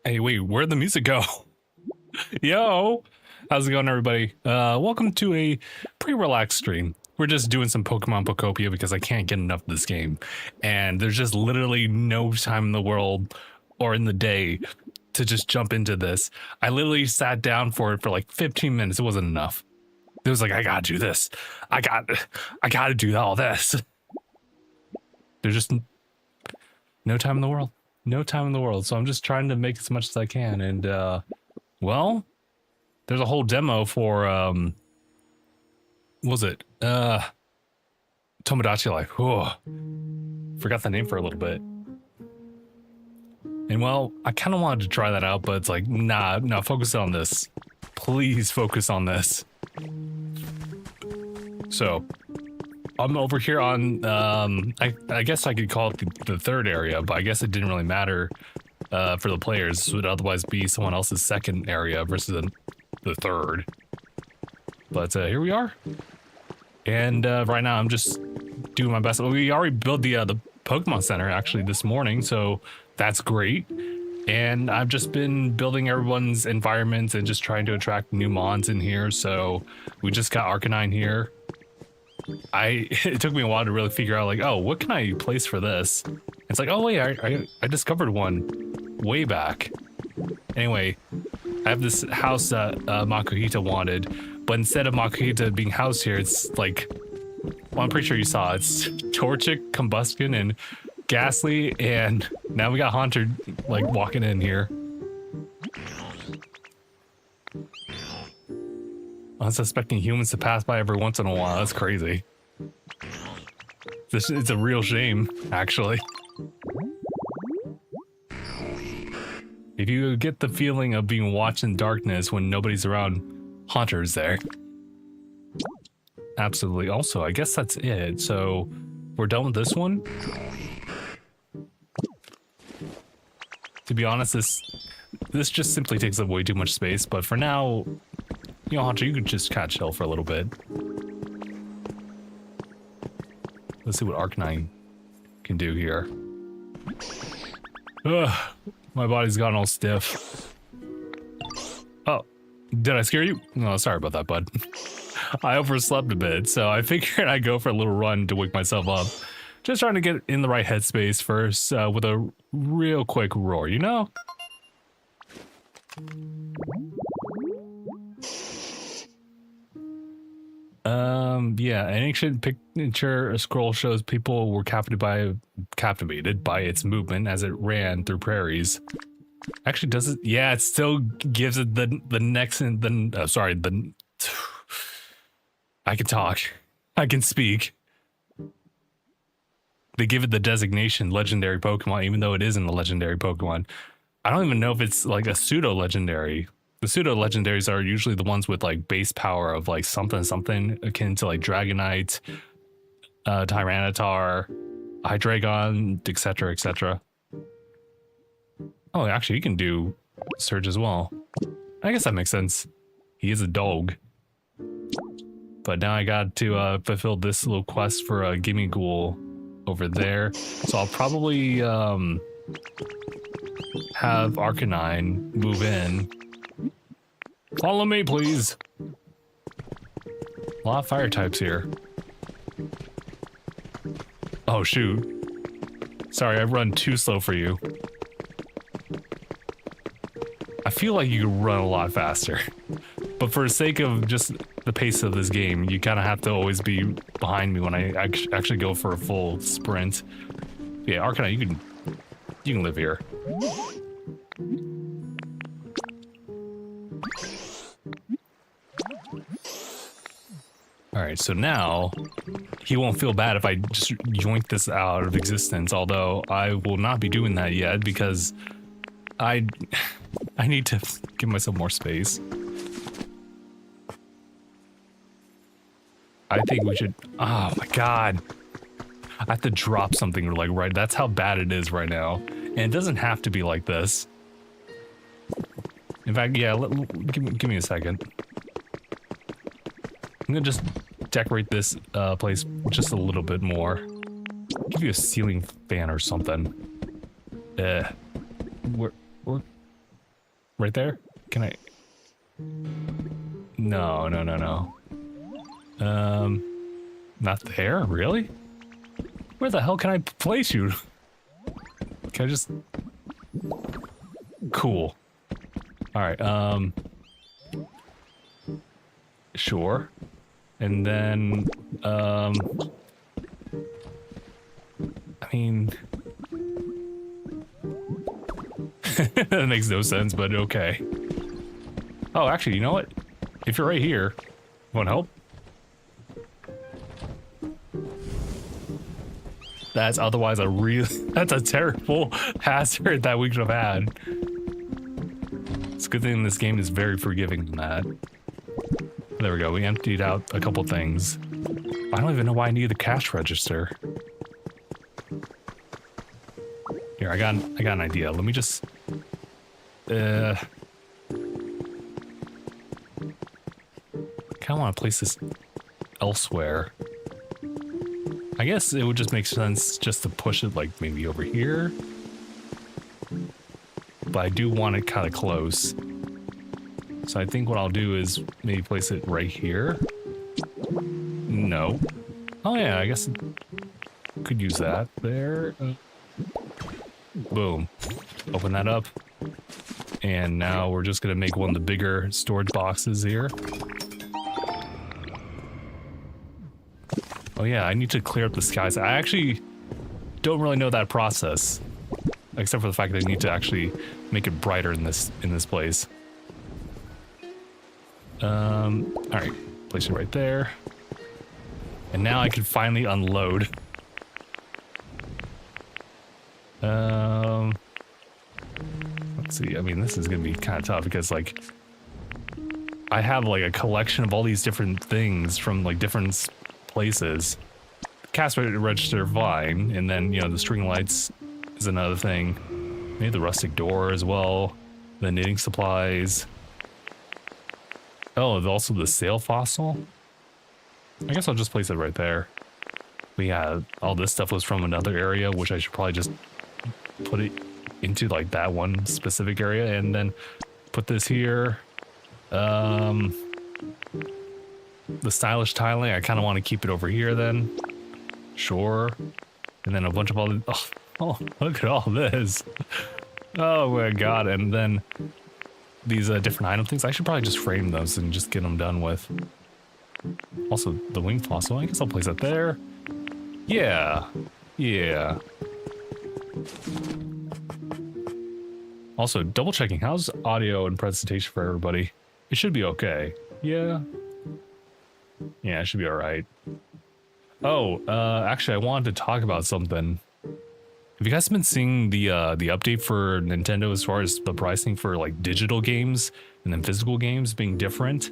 Hey, wait, where'd the music go? Yo, how's it going, everybody? Welcome to a pretty relaxed stream. We're just doing some Pokemon Pokopia because I can't get enough of this game. And there's just literally no time in the world or in the day to just jump into this. I literally sat down for it for like 15 minutes. It wasn't enough. It was like, I gotta do this. I gotta do all this. There's just no time in the world. No time in the world. So I'm just trying to make as much as I can. And, well, there's a whole demo for, what was it? Tomodachi Life. Oh, forgot the name for a little bit. And well, I kind of wanted to try that out, but it's like, nah, no, focus on this. Please focus on this. So, I'm over here on, I guess I could call it the third area, but I guess it didn't really matter for the players. This would otherwise be someone else's second area versus the third. But here we are. And right now I'm just doing my best. We already built the Pokemon Center actually this morning, so that's great. And I've just been building everyone's environments and just trying to attract new mons in here. So we just got Arcanine here. It took me a while to really figure out, like, oh, what can I place for this? It's like, oh wait, I discovered one way back. Anyway, I have this house that Makuhita wanted, but instead of Makuhita being housed here, it's like, well, I'm pretty sure you saw it's Torchic, Combustion, and Ghastly, and now we got Haunter like walking in here. Unsuspecting humans to pass by every once in a while. That's crazy. It's a real shame, actually. If you get the feeling of being watched in darkness when nobody's around, Haunter's there. Absolutely. Also, I guess that's it. So we're done with this one. To be honest, this just simply takes up way too much space. But for now, you know, Haunter, you could just kind of chill for a little bit. Let's see what Arcanine can do here. Ugh, my body's gotten all stiff. Oh, did I scare you? No, sorry about that, bud. I overslept a bit, so I figured I'd go for a little run to wake myself up. Just trying to get in the right headspace first with a real quick roar, you know? Yeah, an ancient picture scroll shows people were captivated by its movement as it ran through prairies. Actually, does it? Yeah, it still gives it the next and then. Sorry, the. I can talk. I can speak. They give it the designation legendary Pokemon, even though it isn't a legendary Pokemon. I don't even know if it's like a pseudo legendary. The pseudo legendaries are usually the ones with like base power of like something akin to like Dragonite, Tyranitar, Hydreigon, etc., etc. Oh, actually, he can do Surge as well. I guess that makes sense. He is a dog. But now I got to fulfill this little quest for a Gimme Ghoul over there. So I'll probably have Arcanine move in. Follow me, please. A lot of fire types here. Oh, shoot. Sorry, I've run too slow for you. I feel like you could run a lot faster. But for the sake of just the pace of this game, you kind of have to always be behind me when I actually go for a full sprint. Yeah, Arcanine, you can live here. Alright, so now he won't feel bad if I just yoink this out of existence, although I will not be doing that yet because I need to give myself more space. I think we should, oh my god. I have to drop something like right, that's how bad it is right now. And it doesn't have to be like this. In fact, yeah, give me a second. I'm gonna just decorate this place just a little bit more. Give you a ceiling fan or something. Where, right there? Can I? No. Not there? Really? Where the hell can I place you? Can I just? Cool. All right. Sure. And then, I mean, that makes no sense, but okay. Oh, actually, you know what? If you're right here, want help? That's otherwise that's a terrible hazard that we could have had. It's a good thing this game is very forgiving than that. There we go, we emptied out a couple things. I don't even know why I need the cash register. Here, I got an idea. Let me just kinda wanna place this elsewhere. I guess it would just make sense just to push it like maybe over here. But I do want it kind of close. So I think what I'll do is maybe place it right here. No. Oh yeah, I guess could use that there. Boom. Open that up. And now we're just gonna make one of the bigger storage boxes here. Oh yeah, I need to clear up the skies. I actually don't really know that process, except for the fact that I need to actually make it brighter in this place. All right, place it right there. And now I can finally unload. Let's see. I mean, this is gonna be kind of tough because like I have like a collection of all these different things from like different places. Cash register, fine, and then you know the string lights is another thing. Maybe the rustic door as well. The knitting supplies. Oh, also the sail fossil. I guess I'll just place it right there. But yeah, all this stuff was from another area, which I should probably just put it into like that one specific area, and then put this here. The stylish tiling, I kind of want to keep it over here then. Sure. And then a bunch of other, oh, look at all this. Oh my god. And then these different item things, I should probably just frame those and just get them done with. Also, the wing fossil, I guess I'll place it there. Yeah. Yeah. Also, double checking, how's audio and presentation for everybody? It should be okay. Yeah. Yeah, it should be alright. Oh, actually, I wanted to talk about something. Have you guys been seeing the update for Nintendo as far as the pricing for like digital games and then physical games being different?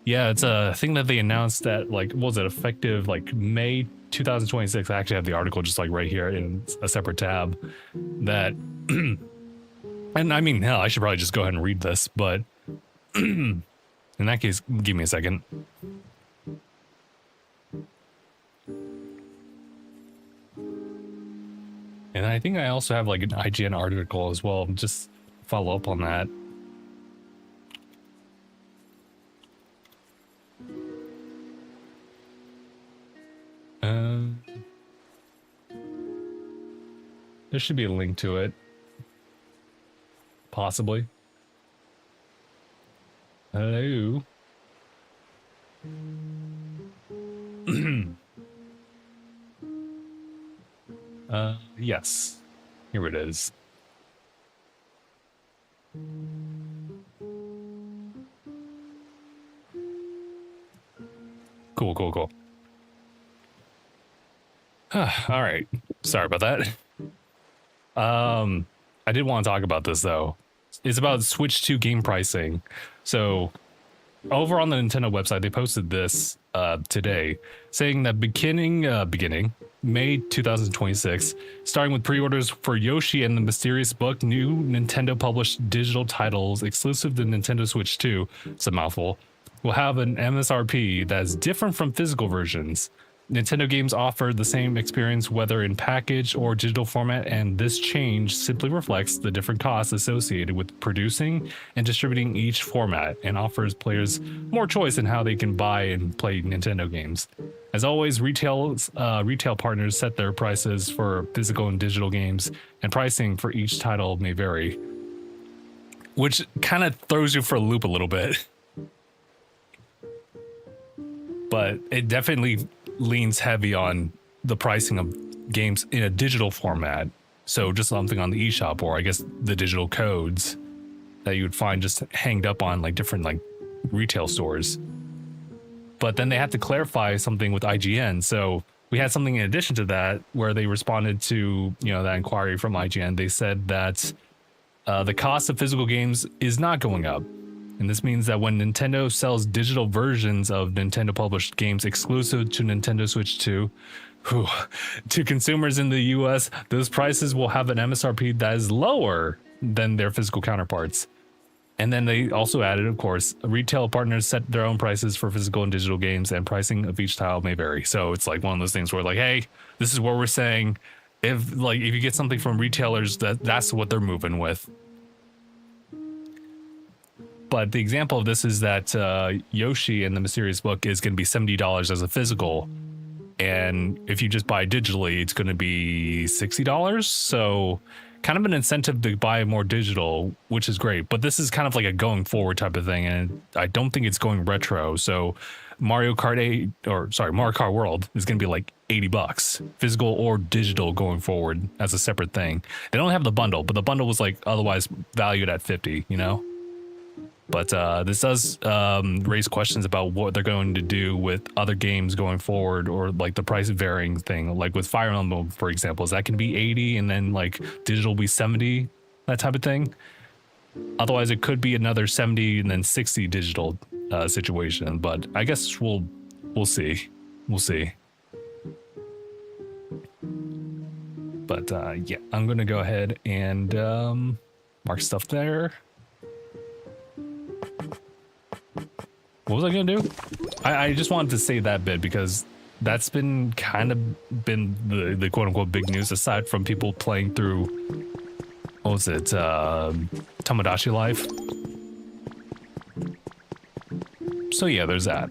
Yeah, it's a thing that they announced that like, what was it, effective like May 2026. I actually have the article just like right here in a separate tab that, and I mean, hell, I should probably just go ahead and read this, but in that case, give me a second. And I think I also have like an IGN article as well. Just follow up on that. There should be a link to it. Possibly. Hello. Yes. Here it is. Cool, cool, cool. All right. Sorry about that. I did want to talk about this though. It's about Switch 2 game pricing. So over on the Nintendo website, they posted this today, saying that beginning May 2026, starting with pre-orders for Yoshi and the Mysterious Book, new Nintendo published digital titles exclusive to Nintendo Switch 2, it's a mouthful, will have an MSRP that is different from physical versions. Nintendo games offer the same experience whether in package or digital format, and this change simply reflects the different costs associated with producing and distributing each format and offers players more choice in how they can buy and play Nintendo games. As always, retail partners set their prices for physical and digital games, and pricing for each title may vary, which kind of throws you for a loop a little bit. But it definitely leans heavy on the pricing of games in a digital format. So just something on the eShop, or I guess the digital codes that you would find just hanged up on like different like retail stores. But then they had to clarify something with IGN. So we had something in addition to that where they responded to, you know, that inquiry from IGN. They said that the cost of physical games is not going up. And this means that when Nintendo sells digital versions of Nintendo published games exclusive to Nintendo Switch 2 to consumers in the US, those prices will have an MSRP that is lower than their physical counterparts. And then they also added, of course, retail partners set their own prices for physical and digital games, and pricing of each title may vary. So it's like one of those things where like, hey, this is what we're saying. If you get something from retailers, that's what they're moving with. But the example of this is that Yoshi and the Mysterious Book is going to be $70 as a physical. And if you just buy digitally, it's going to be $60. So kind of an incentive to buy more digital, which is great. But this is kind of like a going forward type of thing. And I don't think it's going retro. So Mario Kart World is going to be like $80, physical or digital going forward as a separate thing. They don't have the bundle, but the bundle was like otherwise valued at 50, you know? But this does raise questions about what they're going to do with other games going forward, or like the price varying thing. Like with Fire Emblem, for example, is that can be 80 and then like digital be 70, that type of thing? Otherwise, it could be another 70 and then 60 digital situation. But I guess we'll see. We'll see. But yeah, I'm gonna go ahead and mark stuff there. What was I gonna do? I just wanted to say that bit because that's been kind of been the quote unquote big news aside from people playing through, what was it, Tomodachi Life. So yeah, there's that.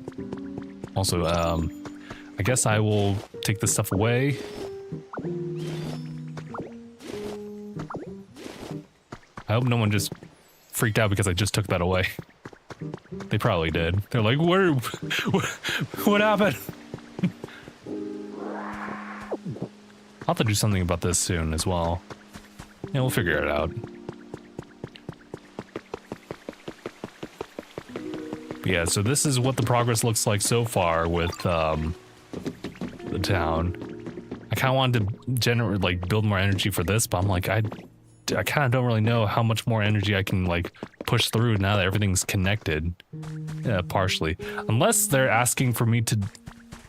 Also, I guess I will take this stuff away. I hope no one just freaked out because I just took that away. They probably did. They're like, what happened? I'll have to do something about this soon as well. Yeah, we'll figure it out. But yeah, so this is what the progress looks like so far with the town. I kind of wanted to generate, like, build more energy for this, but I'm like, I kind of don't really know how much more energy I can, like, push through now that everything's connected. Yeah, partially. Unless they're asking for me to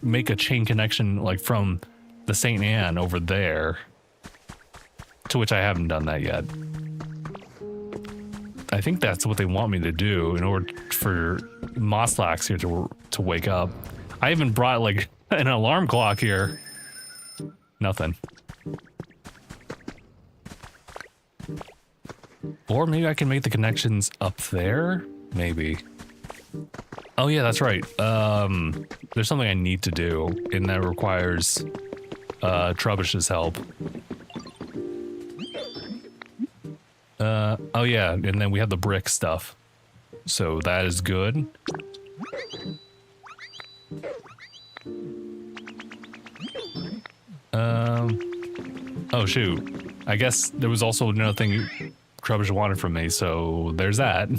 make a chain connection, like, from the St. Anne over there. To which I haven't done that yet. I think that's what they want me to do in order for Moslax here to wake up. I even brought, like, an alarm clock here. Nothing. Or maybe I can make the connections up there? Maybe. Oh yeah, that's right. There's something I need to do, and that requires Trubbish's help. Oh yeah, and then we have the brick stuff. So that is good. Oh shoot. I guess there was also another thing Trubbish wanted from me, so there's that.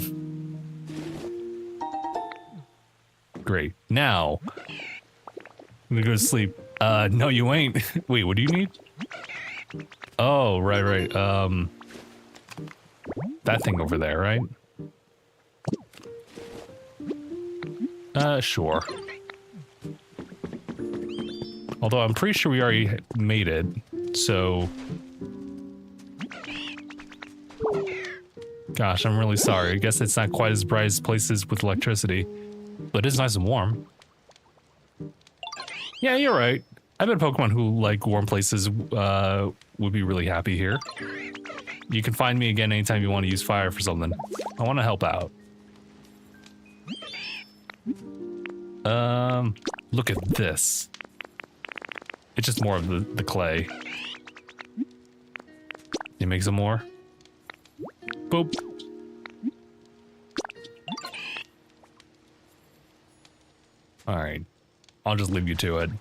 Great. Now, I'm gonna go to sleep. No you ain't. Wait, what do you need? Oh, right. That thing over there, right? Sure. Although I'm pretty sure we already made it, so... Gosh, I'm really sorry. I guess it's not quite as bright as places with electricity, but it's nice and warm. Yeah, you're right. I bet Pokemon who like warm places would be really happy here. You can find me again anytime you want to use fire for something. I want to help out. Look at this. It's just more of the clay. You make some more? Boop. Alright. I'll just leave you to it.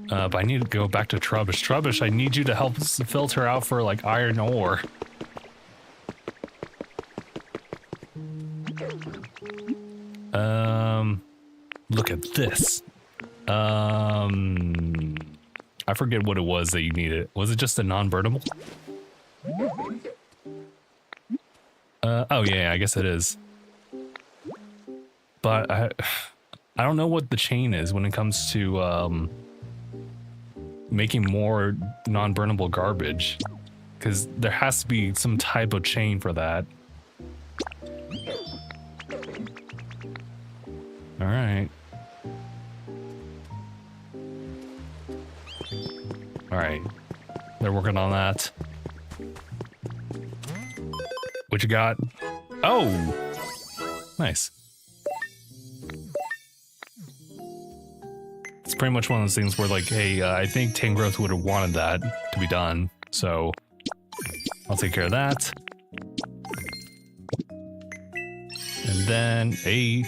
But I need to go back to Trubbish. Trubbish, I need you to help filter out for, like, iron ore. Look at this. I forget what it was that you needed. Was it just a non-burnable? Oh yeah, I guess it is. But I don't know what the chain is when it comes to, making more non-burnable garbage. Because there has to be some type of chain for that. Alright. Alright. They're working on that. What you got? Oh! Nice. It's pretty much one of those things where, like, hey, I think Tangrowth would have wanted that to be done, so I'll take care of that. And then a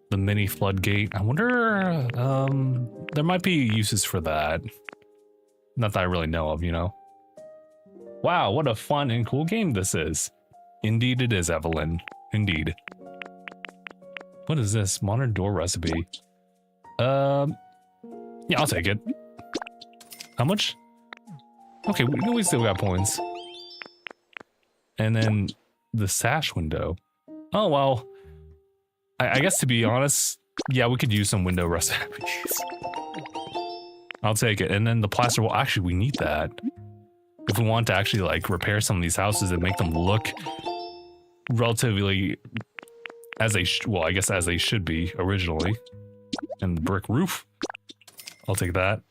the mini floodgate. I wonder, there might be uses for that. Not that I really know of, you know. Wow, what a fun and cool game this is. Indeed it is, Evelyn. Indeed. What is this? Modern door recipe. Yeah, I'll take it. How much? Okay, we still got points. And then the sash window. Oh, well. I guess to be honest, yeah, we could use some window recipes. I'll take it. And then the plaster wall. Actually, we need that. if we want to actually like repair some of these houses and make them look relatively as they well, I guess as they should be originally. And brick roof. I'll take that.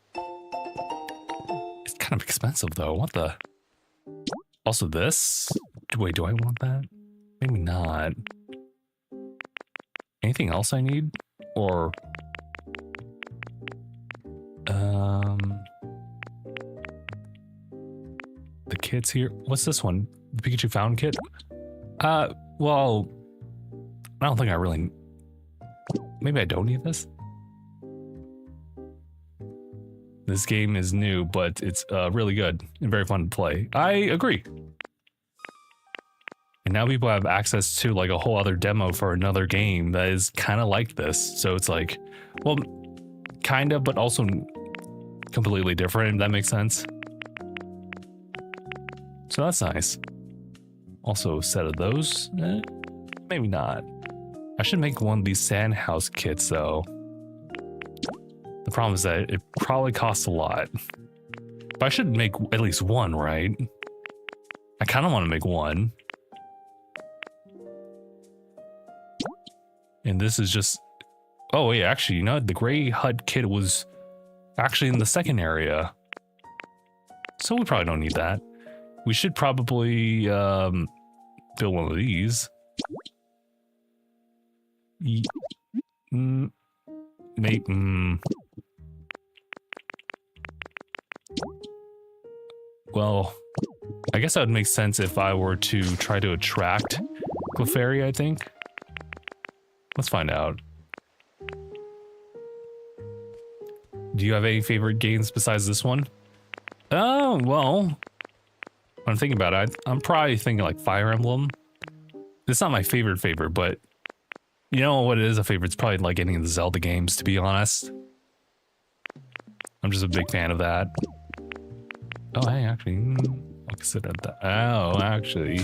It's kind of expensive though. What the? Also this? Wait, do I want that? Maybe not. Anything else I need? Or the kits here. What's this one? The Pikachu Fountain Kit? Well, I don't think I really... Maybe I don't need this? This game is new, but it's really good and very fun to play. I agree. And now people have access to like a whole other demo for another game that is kind of like this. So it's like, well, kind of, but also completely different, if that makes sense. So that's nice. Also a set of those. Maybe not. I should make one of these sand house kits though. The problem is that it probably costs a lot. But I should make at least one, right? I kind of want to make one. And this is just... Oh, wait, actually, you know, the gray hut kit was actually in the second area. So we probably don't need that. We should probably build one of these. Well, I guess that would make sense if I were to try to attract Clefairy, I think. Let's find out. Do you have any favorite games besides this one? Oh, well, when I'm thinking about it, I'm probably thinking like Fire Emblem. It's not my favorite, but you know what it is a favorite? It's probably like any of the Zelda games, to be honest. I'm just a big fan of that. Oh, hey, actually, I'll consider that. Oh, actually.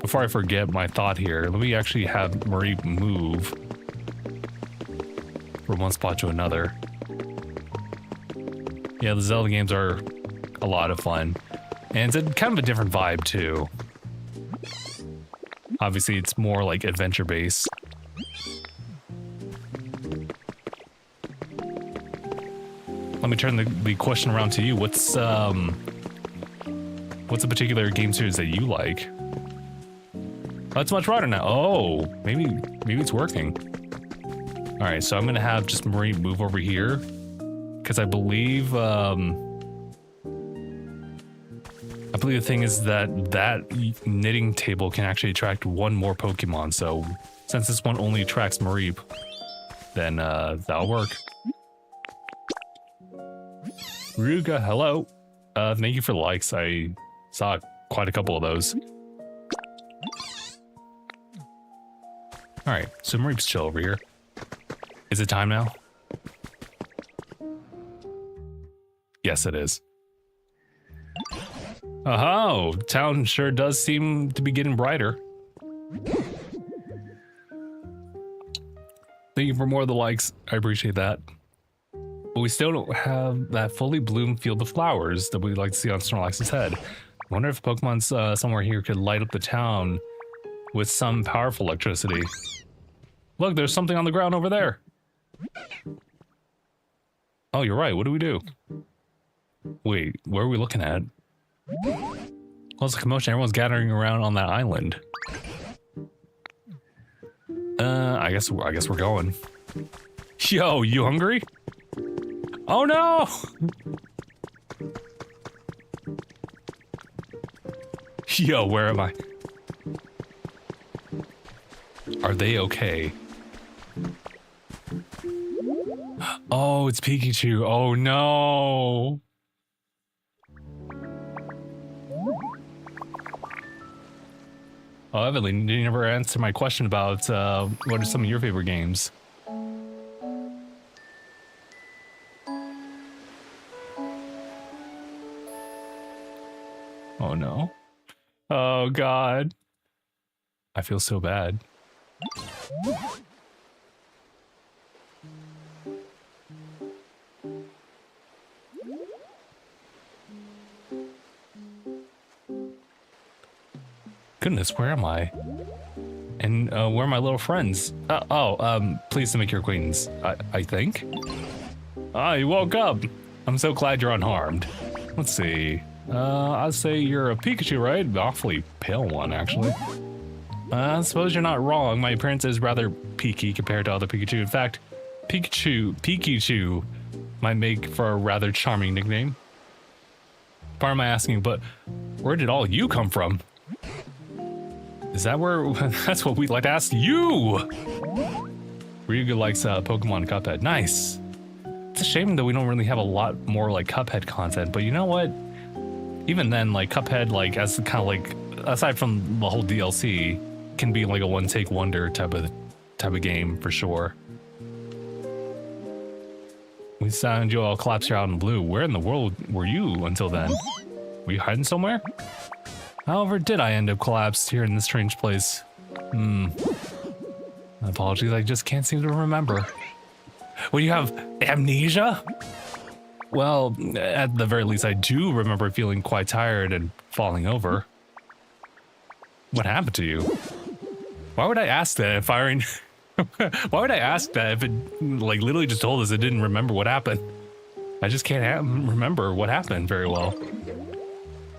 Before I forget my thought here, let me actually have Marie move from one spot to another. Yeah, the Zelda games are a lot of fun. And it's kind of a different vibe, too. Obviously, it's more like adventure-based. Let me turn the question around to you. What's a particular game series that you like? Oh, it's much brighter now. Oh, maybe it's working. All right, so I'm gonna have just Marie move over here because I believe the thing is that knitting table can actually attract one more Pokemon. So since this one only attracts Marie, then that'll work. Ruga, hello. Thank you for the likes. I saw quite a couple of those. All right, so Mareep's chill over here. Is it time now? Yes, it is. Oh, town sure does seem to be getting brighter. Thank you for more of the likes. I appreciate that. But we still don't have that fully bloomed field of flowers that we'd like to see on Snorlax's head. I wonder if Pokemon's somewhere here could light up the town with some powerful electricity. Look, there's something on the ground over there. Oh, you're right. What do we do? Wait, where are we looking at? Well, it's a commotion. Everyone's gathering around on that island. I guess we're going. Yo, you hungry? Oh no! Yo, where am I? Are they okay? Oh, it's Pikachu. Oh no! Oh, Evelyn, you never answered my question about what are some of your favorite games? Oh no. Oh god. I feel so bad. Goodness, where am I? And where are my little friends? Pleased to make your acquaintance, I think. Ah, you woke up. I'm so glad you're unharmed. Let's see. I'd say you're a Pikachu, right? Awfully pale one, actually. I suppose you're not wrong. My appearance is rather peaky compared to other Pikachu. In fact, Pikachu might make for a rather charming nickname. Pardon my asking, but where did all you come from? Is that where? That's what we'd like to ask you. Ryuga likes Pokemon Cuphead. Nice. It's a shame that we don't really have a lot more like Cuphead content, but you know what? Even then, like Cuphead, like as kind of like aside from the whole DLC, can be like a one-take wonder type of game for sure. We found you all collapsed here out in blue. Where in the world were you until then? Were you hiding somewhere? However, did I end up collapsed here in this strange place? Apologies, I just can't seem to remember. Well, you have amnesia? Well, at the very least, I do remember feeling quite tired and falling over. What happened to you? Why would I ask that if I why would I ask that if it like literally just told us it didn't remember what happened? I just can't remember what happened very well.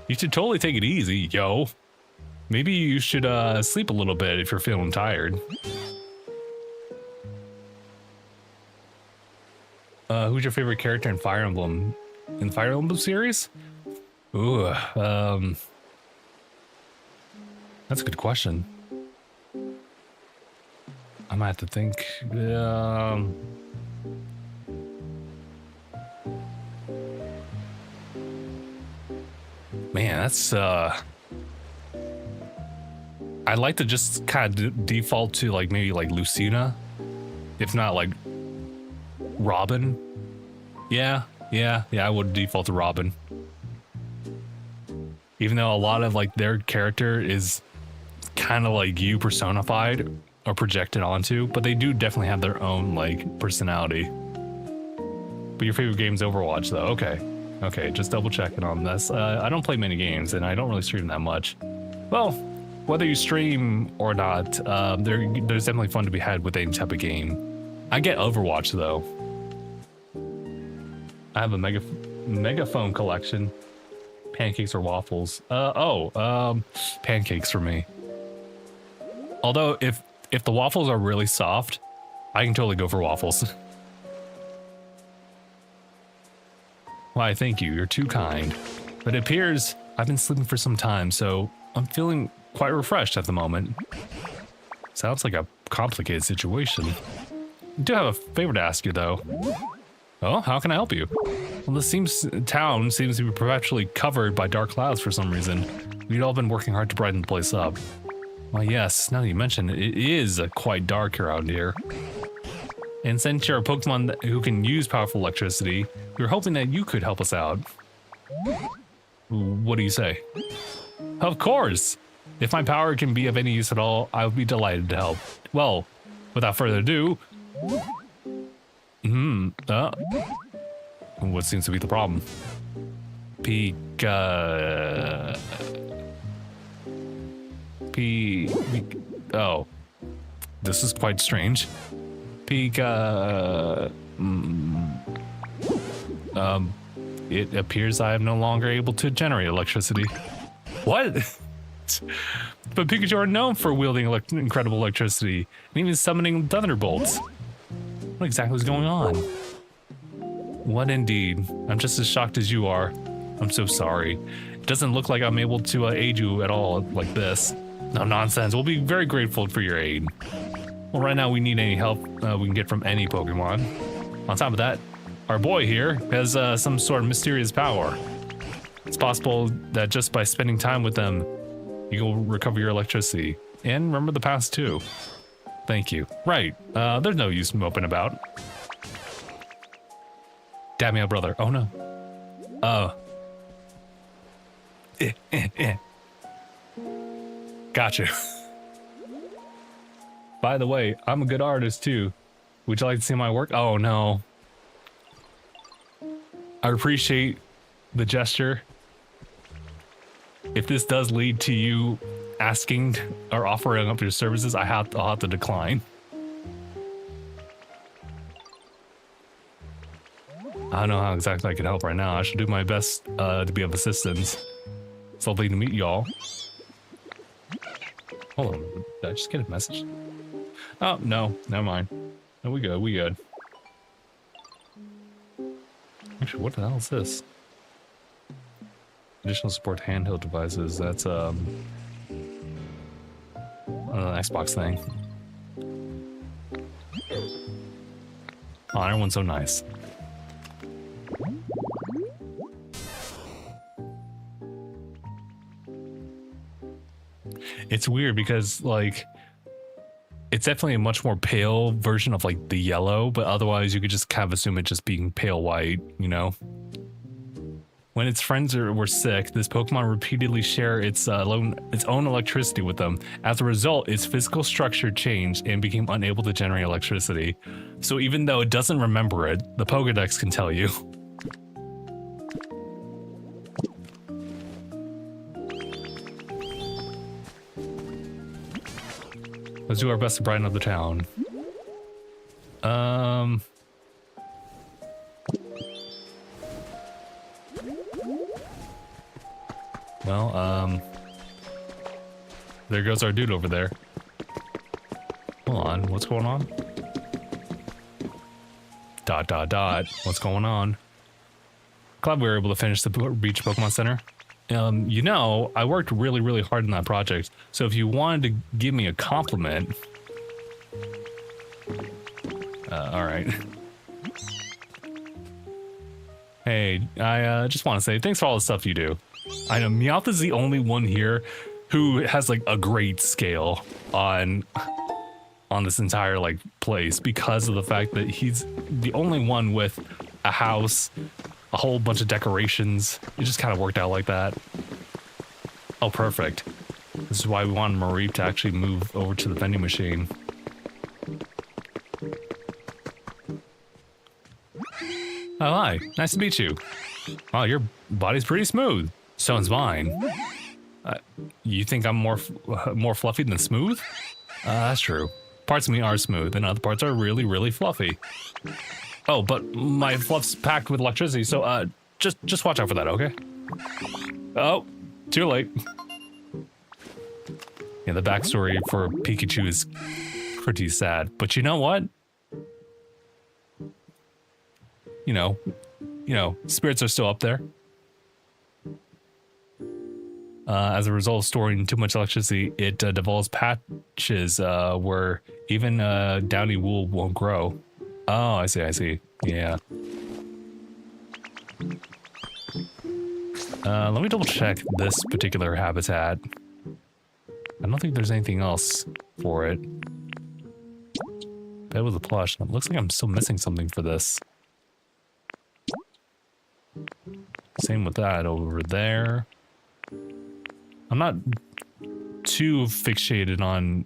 You should totally take it easy, yo. Maybe you should sleep a little bit if you're feeling tired. Who's your favorite character in Fire Emblem? In the Fire Emblem series? Ooh, that's a good question. I might have to think. Man, that's I'd like to just kind of default to like maybe like Lucina, if not like Robin. Yeah, I would default to Robin. Even though a lot of like their character is kind of like you personified or projected onto, but they do definitely have their own like personality. But your favorite game's Overwatch though. Okay, just double checking on this. I don't play many games and I don't really stream that much. Well, whether you stream or not, there's definitely fun to be had with any type of game. I get Overwatch though. I have a megaphone collection. Pancakes or waffles? Pancakes for me. Although if the waffles are really soft, I can totally go for waffles. Why, thank you. You're too kind. But it appears I've been sleeping for some time, so I'm feeling quite refreshed at the moment. Sounds like a complicated situation. I do have a favor to ask you, though. Oh, how can I help you? Well, town seems to be perpetually covered by dark clouds for some reason. We've all been working hard to brighten the place up. Well, yes, now that you mention it, it is quite dark around here. And since you're a Pokemon who can use powerful electricity, we were hoping that you could help us out. What do you say? Of course! If my power can be of any use at all, I would be delighted to help. Well, without further ado... what seems to be the problem? Oh. This is quite strange. It appears I am no longer able to generate electricity. What? But Pikachu are known for wielding incredible electricity and even summoning thunderbolts. What exactly is going on? What indeed? I'm just as shocked as you are. I'm so sorry. It doesn't look like I'm able to aid you at all like this. No nonsense. We'll be very grateful for your aid. Well, right now we need any help we can get from any Pokemon. On top of that, our boy here has some sort of mysterious power. It's possible that just by spending time with them, you will recover your electricity. And remember the past too. Thank you. Right, there's no use moping about. Dab me up, brother. Oh no. Gotcha. By the way, I'm a good artist too. Would you like to see my work? Oh no. I appreciate the gesture. If this does lead to you asking or offering up your services, I'll have to decline. I don't know how exactly I can help right now. I should do my best to be of assistance. It's lovely to meet y'all. Hold on, did I just get a message? Oh, no, never mind. No, we good. Actually, what the hell is this? Additional support handheld devices. That's an Xbox thing. Oh, everyone's so nice. It's weird because, like, it's definitely a much more pale version of, like, the yellow, but otherwise you could just kind of assume it just being pale white, you know? When its friends were sick, this Pokemon repeatedly shared its own electricity with them. As a result, its physical structure changed and became unable to generate electricity. So even though it doesn't remember it, the Pokédex can tell you. Let's do our best to brighten up the town. Well, there goes our dude over there. Hold on, what's going on? ... What's going on? Glad we were able to finish the Beach Pokemon Center. You know, I worked really hard on that project, so if you wanted to give me a compliment... alright. Hey, I just want to say thanks for all the stuff you do. I know Meowth is the only one here who has like a great scale on this entire like place because of the fact that he's the only one with a house, a whole bunch of decorations. It just kind of worked out like that. Oh, perfect. This is why we wanted Marie to actually move over to the vending machine. Oh, hi. Nice to meet you. Wow, your body's pretty smooth. So's mine. You think I'm more fluffy than smooth? That's true. Parts of me are smooth, and other parts are really fluffy. Oh, but my fluff's packed with electricity, so just watch out for that, okay? Oh, too late. Yeah, the backstory for Pikachu is pretty sad, but you know what? You know, spirits are still up there. As a result of storing too much electricity, it develops patches where even downy wool won't grow. Oh, I see. Yeah. Let me double check this particular habitat. I don't think there's anything else for it. Bed with a plush. It looks like I'm still missing something for this. Same with that over there. I'm not too fixated on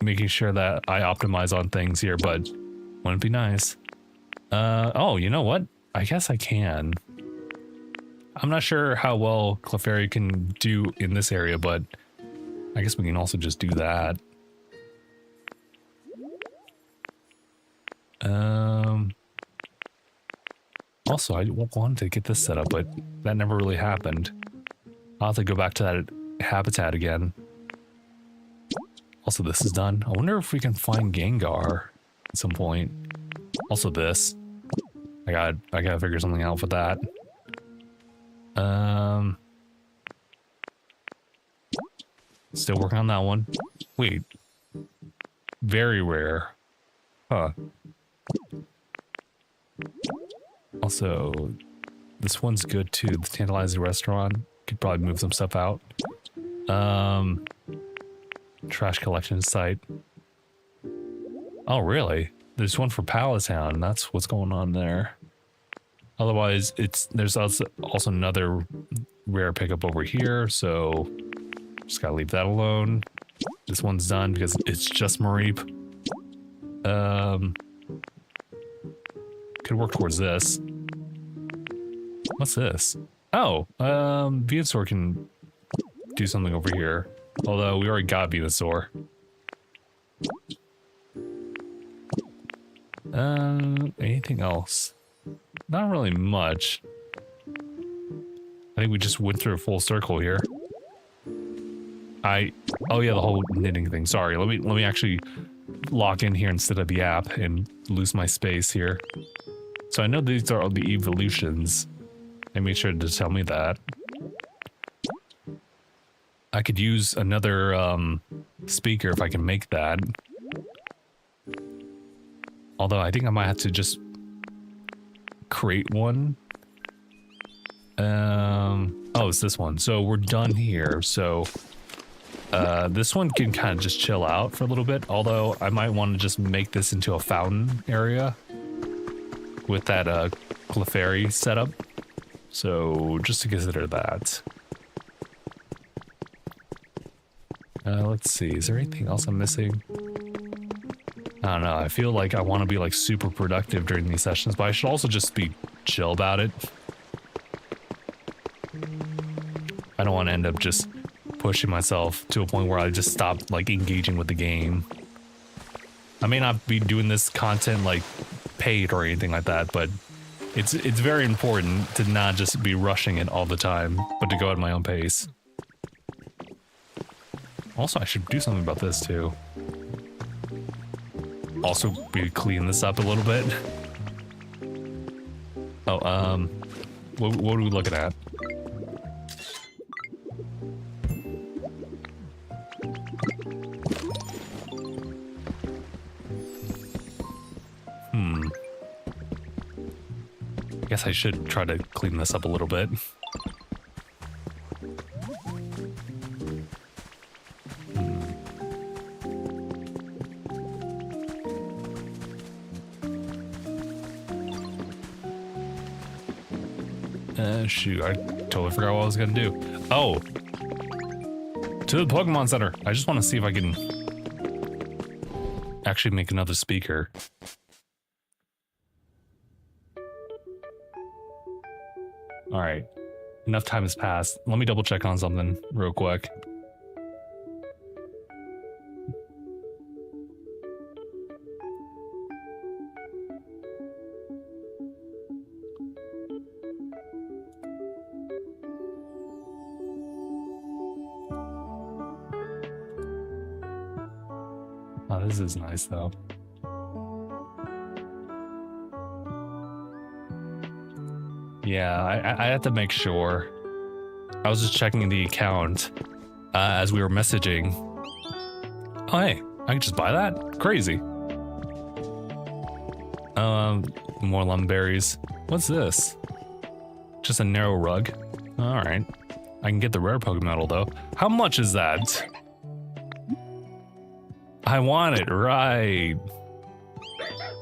making sure that I optimize on things here, but wouldn't it be nice? Oh, you know what? I guess I can. I'm not sure how well Clefairy can do in this area, but I guess we can also just do that. Also, I wanted to get this set up, but that never really happened. I'll have to go back to that habitat again. Also, this is done. I wonder if we can find Gengar at some point. Also this. I gotta figure something out for that. Still working on that one. Wait. Very rare. Huh. Also, this one's good too. The Tantalizer Restaurant. Could probably move some stuff out. Trash collection site. Oh, really? There's one for Palace Town. That's what's going on there. Otherwise, there's also another rare pickup over here, so just gotta leave that alone. This one's done because it's just Mareep. Could work towards this. What's this? Oh, Venusaur can do something over here. Although we already got Venusaur. Anything else? Not really much. I think we just went through a full circle here. Oh yeah, the whole knitting thing. Sorry, let me actually lock in here instead of the app and lose my space here. So I know these are all the evolutions. They made sure to tell me that. I could use another speaker if I can make that. Although I think I might have to just create one. Oh, it's this one. So we're done here. So this one can kind of just chill out for a little bit. Although I might want to just make this into a fountain area with that Clefairy setup. So just to consider that. Let's see. Is there anything else I'm missing? I don't know. I feel like I want to be like super productive during these sessions, but I should also just be chill about it. I don't want to end up just pushing myself to a point where I just stop like engaging with the game. I may not be doing this content like paid or anything like that, but it's very important to not just be rushing it all the time, but to go at my own pace. Also, I should do something about this too. Also, we clean this up a little bit. Oh, what are we looking at? I guess I should try to clean this up a little bit. Shoot, I totally forgot what I was gonna do. Oh! To the Pokemon Center! I just want to see if I can actually make another speaker. Alright. Enough time has passed. Let me double check on something real quick. Oh, this is nice though. Yeah, I had to make sure. I was just checking the account as we were messaging. Oh, hey, I can just buy that? Crazy. More lemon berries. What's this? Just a narrow rug. All right. I can get the rare Pokemon medal though. How much is that? I want it, right.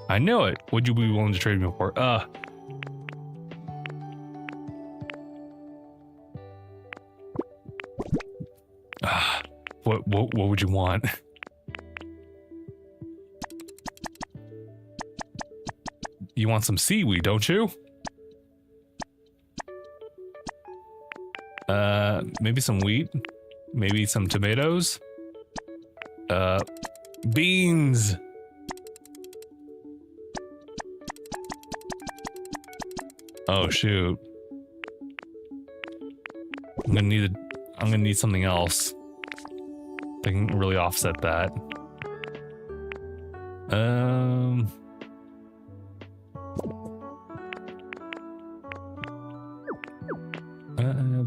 I knew it. Would you be willing to trade me for? What would you want? You want some seaweed, don't you? Maybe some wheat? Maybe some tomatoes? Beans! Oh shoot. I'm gonna need something else that can really offset that.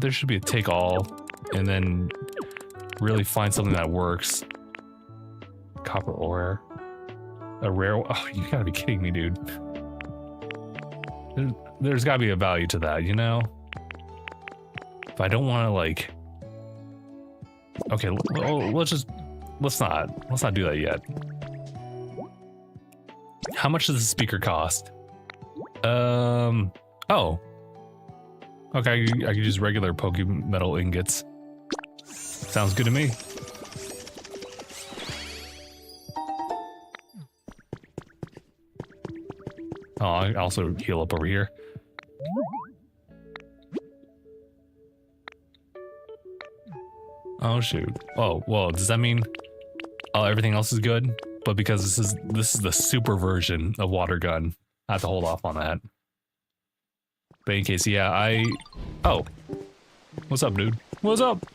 There should be a take all, and then really find something that works. Copper ore. A rare. Oh, you gotta be kidding me, dude. There's gotta be a value to that, you know? If I don't want to, like. Okay, let's not do that yet. How much does the speaker cost? Oh. Okay, I could use regular Pokemon metal ingots. Sounds good to me. Oh, I also heal up over here. Oh shoot. Oh, whoa, does that mean everything else is good? But because this is the super version of water gun, I have to hold off on that. But in case, yeah, oh. What's up, dude? What's up?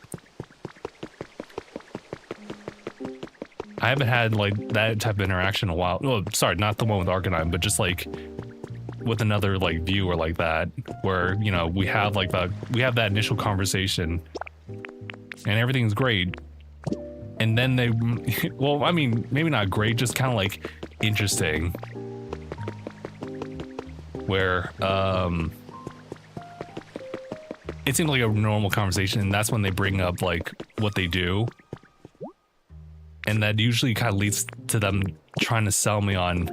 I haven't had like that type of interaction in a while. Well, sorry, not the one with Arcanine, but just like with another like viewer like that, where, you know, we have that initial conversation and everything's great. And then they, well, I mean, maybe not great, just kind of like interesting. Where, it seems like a normal conversation, and that's when they bring up like what they do. And that usually kind of leads to them trying to sell me on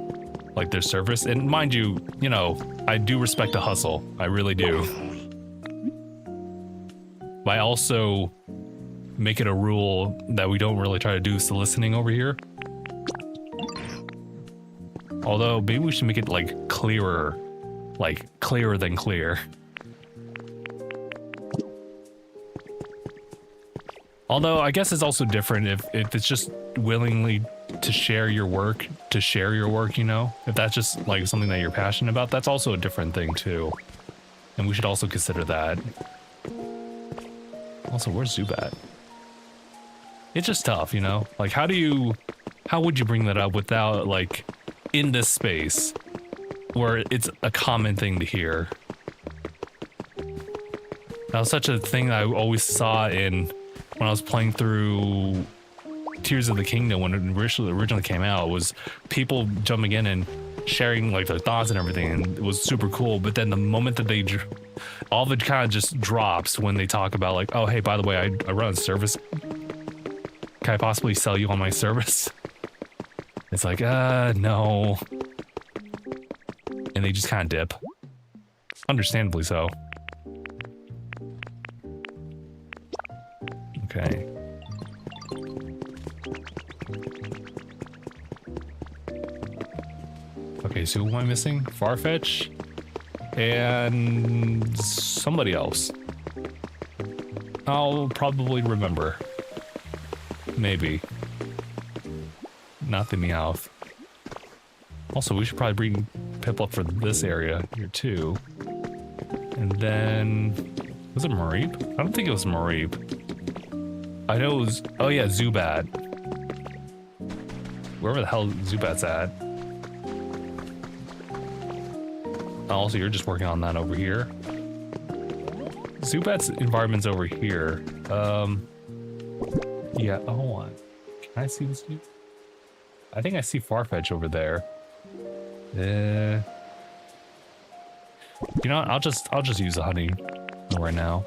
like their service. And mind you, you know, I do respect the hustle. I really do. But I also make it a rule that we don't really try to do soliciting over here. Although maybe we should make it like clearer than clear. Although I guess it's also different if it's just willingly to share your work, you know? If that's just like something that you're passionate about, that's also a different thing too. And we should also consider that. Also, where's Zubat? It's just tough, you know? Like, how would you bring that up without, like, in this space where it's a common thing to hear? That was such a thing that I always saw when I was playing through Tears of the Kingdom when it originally came out, was people jumping in and sharing, like, their thoughts and everything, and it was super cool. But then the moment that all of it kind of just drops when they talk about, like, oh, hey, by the way, I run a service. Can I possibly sell you on my service? It's like, no. And they just kind of dip. Understandably so. Okay. Okay, so who am I missing? Farfetch and somebody else. I'll probably remember. Maybe. Not the Meowth. Also, we should probably bring Pip up for this area here too. And then, was it Mareep? I don't think it was Mareep. I know it was, oh yeah, Zubat. Wherever the hell Zubat's at. Also, you're just working on that over here. Zubat's environment's over here. Yeah, hold on. Can I see this dude? I think I see Farfetch over there. You know what? I'll just use the honey right now.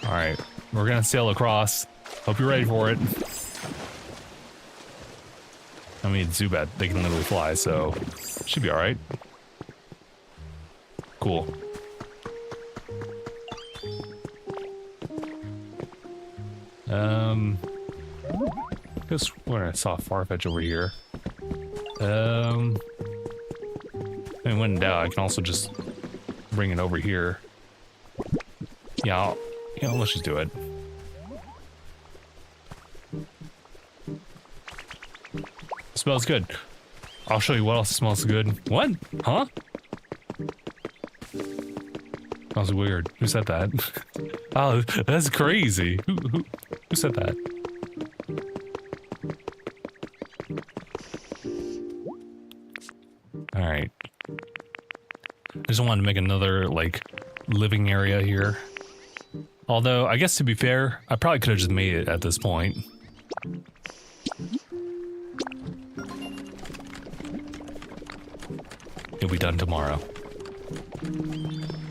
Alright, we're gonna sail across. Hope you're ready for it. I mean, Zubat, they can literally fly, so should be alright. Cool. I swear I saw Farfetch over here. I mean, when in doubt, I can also just bring it over here. Yeah, let's just do it. Smells good. I'll show you what else smells good. What? Huh? That was weird. Who said that? Oh, that's crazy. Who said that? Alright. I just wanted to make another, like, living area here. Although, I guess to be fair, I probably could have just made it at this point. It'll be done tomorrow.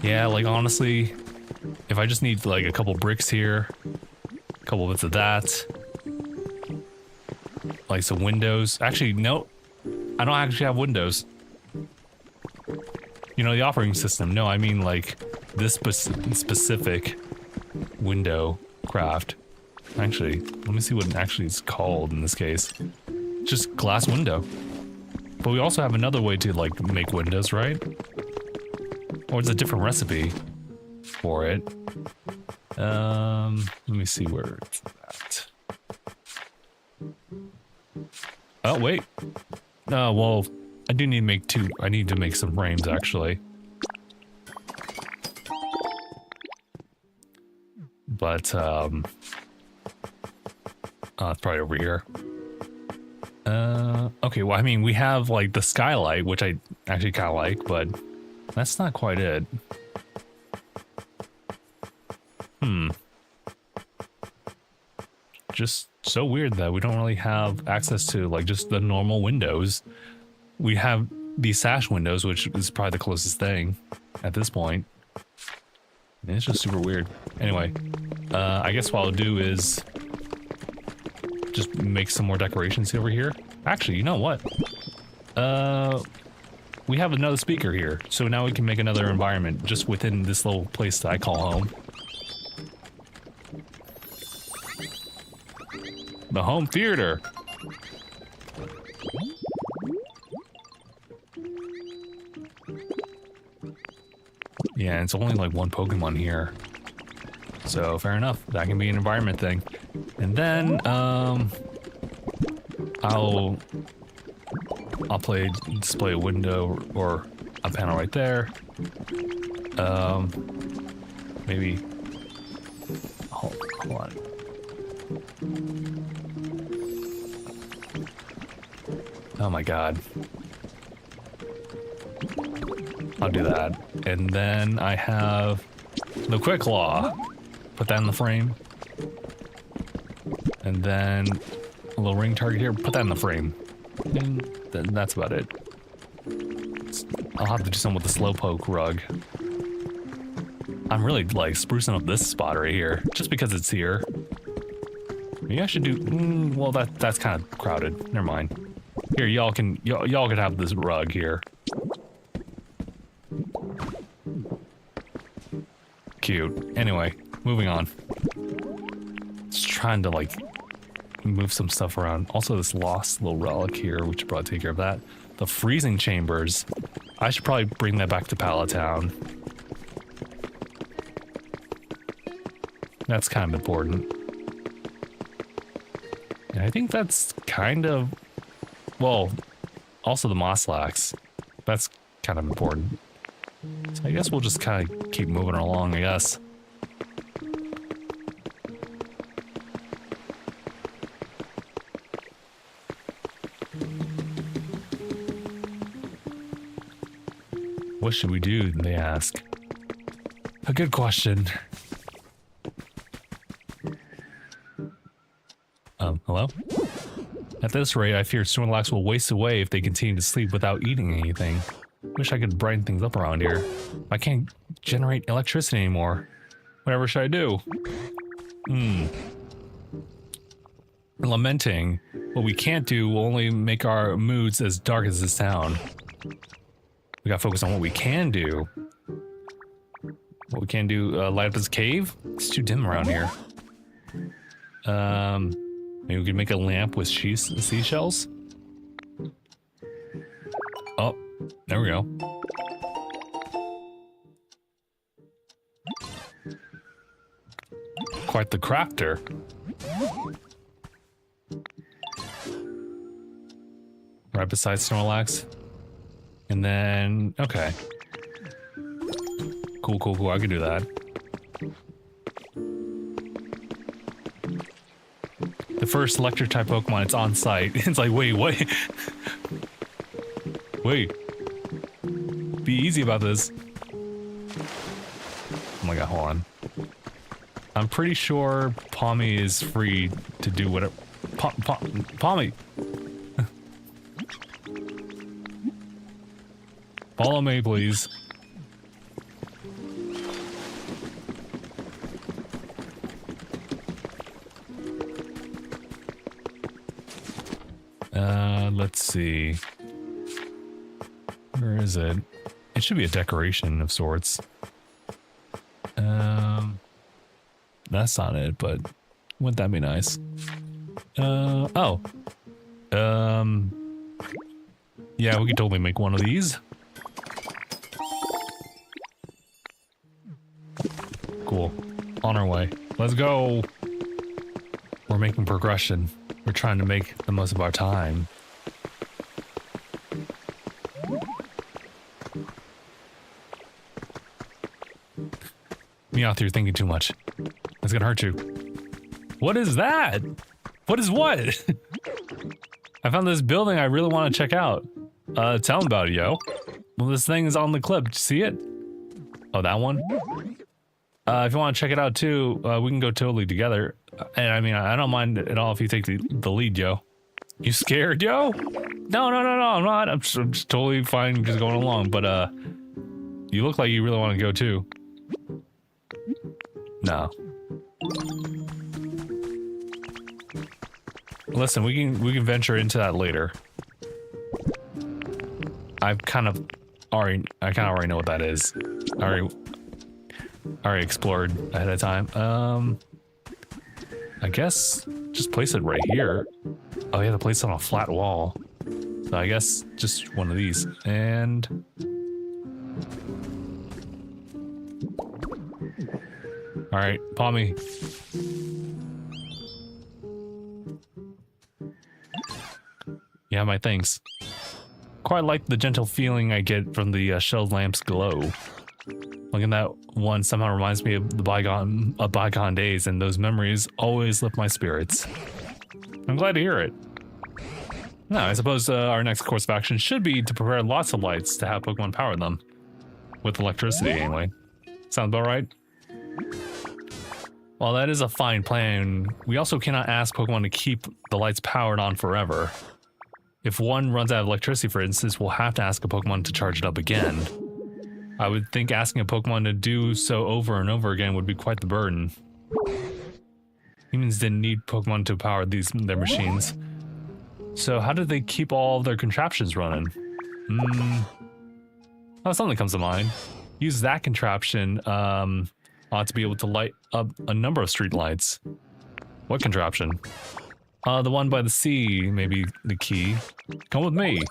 Yeah, like, honestly, if I just need, like, a couple bricks here, a couple bits of that, like some windows. Actually, no, I don't actually have windows. You know, the operating system. No, I mean, like, this specific window craft. Actually, let me see what it actually is called in this case. Just glass window. But we also have another way to, like, make windows, right? Or it's a different recipe for it. Let me see where it's at. Oh, wait. Well, I do need to make two. I need to make some frames, actually. But, it's probably over here. Okay, well, I mean, we have, like, the skylight, which I actually kind of like, but that's not quite it. Just so weird that we don't really have access to, like, just the normal windows. We have these sash windows, which is probably the closest thing at this point. And it's just super weird. Anyway, I guess what I'll do is just make some more decorations over here. Actually, you know what? We have another speaker here, so now we can make another environment just within this little place that I call home. The home theater. Yeah, it's only like one Pokemon here. So fair enough, that can be an environment thing. And then I'll display a window or a panel right there. Maybe hold on. Oh my god. I'll do that. And then I have the Quick Claw. Put that in the frame. And then a little ring target here. Put that in the frame. And then that's about it. I'll have to do something with the Slowpoke rug. I'm really like sprucing up this spot right here. Just because it's here. Maybe I should do... well, that's kind of crowded. Never mind. Here, y'all can have this rug here. Cute. Anyway, moving on. Just trying to like move some stuff around. Also, this lost little relic here, we should probably take care of that. The freezing chambers. I should probably bring that back to Pallet Town. That's kind of important. And I think that's kind of, well, also the Moslax. That's kind of important. So I guess we'll just kind of keep moving along, I guess. What should we do, they ask. A good question. Hello? At this rate, I fear Snorlax will waste away if they continue to sleep without eating anything. Wish I could brighten things up around here. I can't generate electricity anymore. Whatever should I do? Lamenting. What we can't do will only make our moods as dark as this town. We gotta focus on what we can do. What we can do, light up this cave? It's too dim around here. Maybe we could make a lamp with seashells? Oh, there we go. Quite the crafter. Right beside Snorlax. And then, okay. Cool, cool, cool, I can do that. The first electric type Pokemon, it's on site. It's like, wait, wait. Wait. Be easy about this. Oh my god, hold on. I'm pretty sure Pommy is free to do whatever. Pommy! Follow me, please. Let's see. Where is it? It should be a decoration of sorts. That's not it, but wouldn't that be nice? Oh. Yeah, we could totally make one of these. cool. On our way. Let's go. We're making progression. We're trying to make the most of our time. Meowth, you're thinking too much. It's gonna hurt you. What is that? What is what? I found this building I really want to check out. Tell them about it, yo. Well, this thing is on the clip. Did you see it? Oh, that one? If you want to check it out too, we can go totally together. And I mean, I don't mind at all if you take the lead, yo. You scared, yo? No, I'm not. I'm just totally fine just going along. But you look like you really want to go too. No. Listen, we can venture into that later. I kind of already know what that is. Already explored ahead of time. I guess just place it right here. Oh, you have to place it on a flat wall. So I guess just one of these. And all right, paw me. Yeah, my thanks. Quite like the gentle feeling I get from the shell lamp's glow. Looking at that one somehow reminds me of the bygone days, and those memories always lift my spirits. I'm glad to hear it. Now, I suppose our next course of action should be to prepare lots of lights to have Pokemon power them. With electricity, anyway. Sounds about right? While that is a fine plan, we also cannot ask Pokemon to keep the lights powered on forever. If one runs out of electricity, for instance, we'll have to ask a Pokemon to charge it up again. I would think asking a Pokemon to do so over and over again would be quite the burden. Humans didn't need Pokemon to power their machines. So how did they keep all of their contraptions running? Oh, something comes to mind. Use that contraption ought to be able to light up a number of street lights. What contraption? The one by the sea may be the key. Come with me.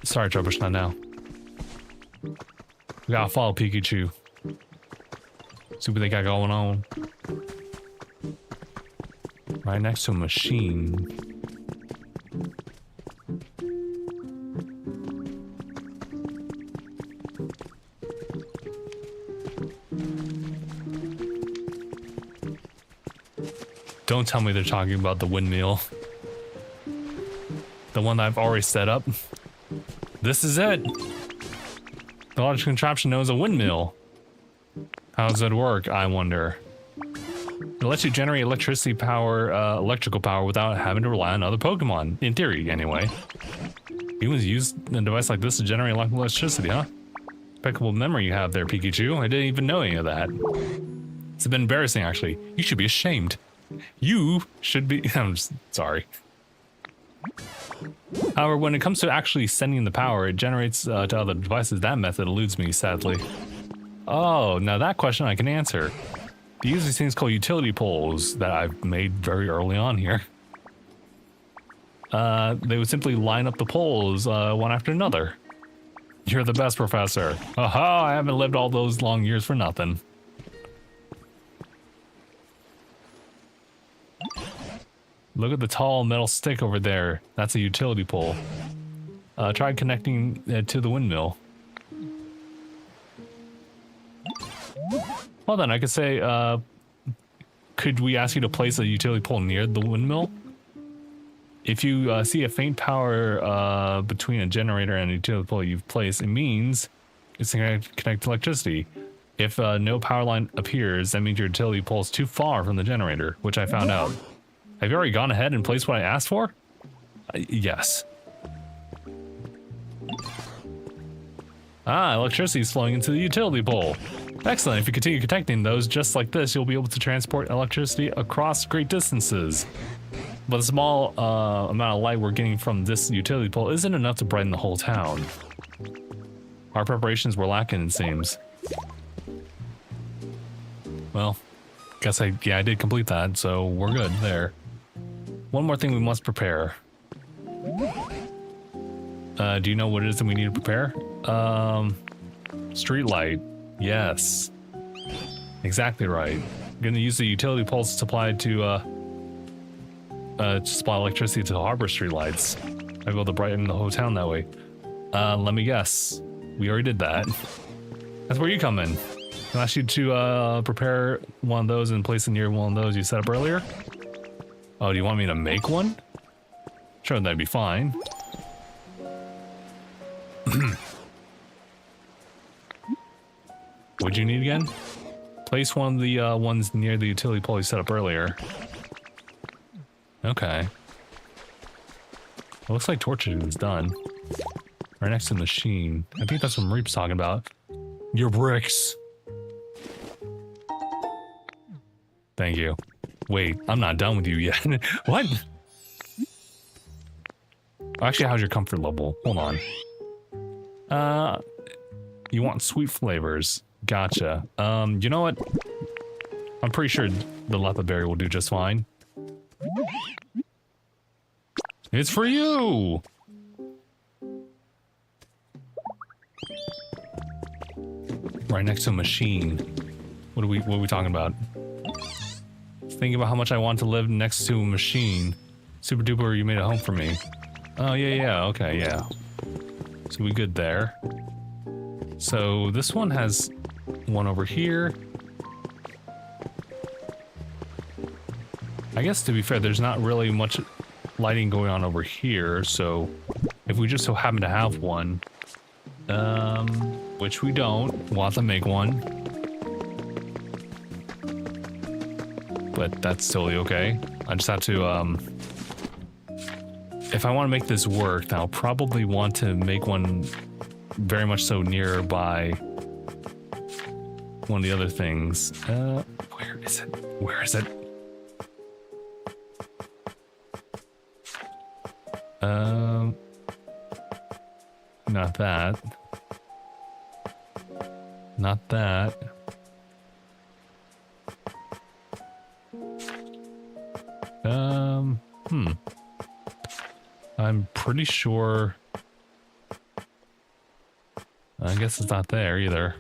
Sorry, Trubbish, not now. We gotta follow Pikachu. See what they got going on. Right next to a machine. Don't tell me they're talking about the windmill. The one that I've already set up. This is it. The large contraption knows a windmill. How does it work, I wonder? It lets you generate electrical power without having to rely on other Pokemon. In theory, anyway. Humans use a device like this to generate electricity, huh? Impeccable memory you have there, Pikachu. I didn't even know any of that. It's a bit embarrassing, actually. You should be ashamed. You should be... I'm just sorry. However, when it comes to actually sending the power it generates to other devices, that method eludes me, sadly. Oh, now that question I can answer. They use these things called utility poles that I've made very early on here. They would simply line up the poles one after another. You're the best, Professor. Aha, I haven't lived all those long years for nothing. Look at the tall metal stick over there. That's a utility pole. Try connecting it to the windmill. Well then, I could say, could we ask you to place a utility pole near the windmill? If you see a faint power between a generator and a utility pole you've placed, it means it's going to connect to electricity. If no power line appears, that means your utility pole is too far from the generator, which I found out. Have you already gone ahead and placed what I asked for? Yes. Ah, electricity is flowing into the utility pole. Excellent. If you continue connecting those just like this, you'll be able to transport electricity across great distances. But the small amount of light we're getting from this utility pole isn't enough to brighten the whole town. Our preparations were lacking, it seems. Well, guess I did complete that, so we're good there. One more thing we must prepare. Do you know what it is that we need to prepare? Street light. Yes. Exactly right. I'm gonna use the utility poles supplied to supply electricity to the harbor street lights. I go to brighten the whole town that way. Let me guess. We already did that. That's where you come in. Can I ask you to prepare one of those and place it near one of those you set up earlier? Oh, do you want me to make one? Sure, that'd be fine. What'd you need again? Place one of the ones near the utility pole you set up earlier. Okay. It looks like torching is done. Right next to the machine. I think that's what Reap's talking about. Your bricks. Thank you. Wait, I'm not done with you yet. What? Actually, how's your comfort level? Hold on. You want sweet flavors. Gotcha. You know what? I'm pretty sure the leopard berry will do just fine. It's for you! Right next to a machine. What are we talking about? Thinking about how much I want to live next to a machine. Super duper, you made a home for me. Oh, yeah, okay, yeah. So we good there. So this one has one over here. I guess to be fair, there's not really much lighting going on over here, so if we just so happen to have one, which we don't, we'll have to make one. But that's totally okay. I just have to, if I want to make this work, then I'll probably want to make one very much so nearby one of the other things. Where is it? Where is it? Not that. Not that. I'm pretty sure. I guess it's not there either.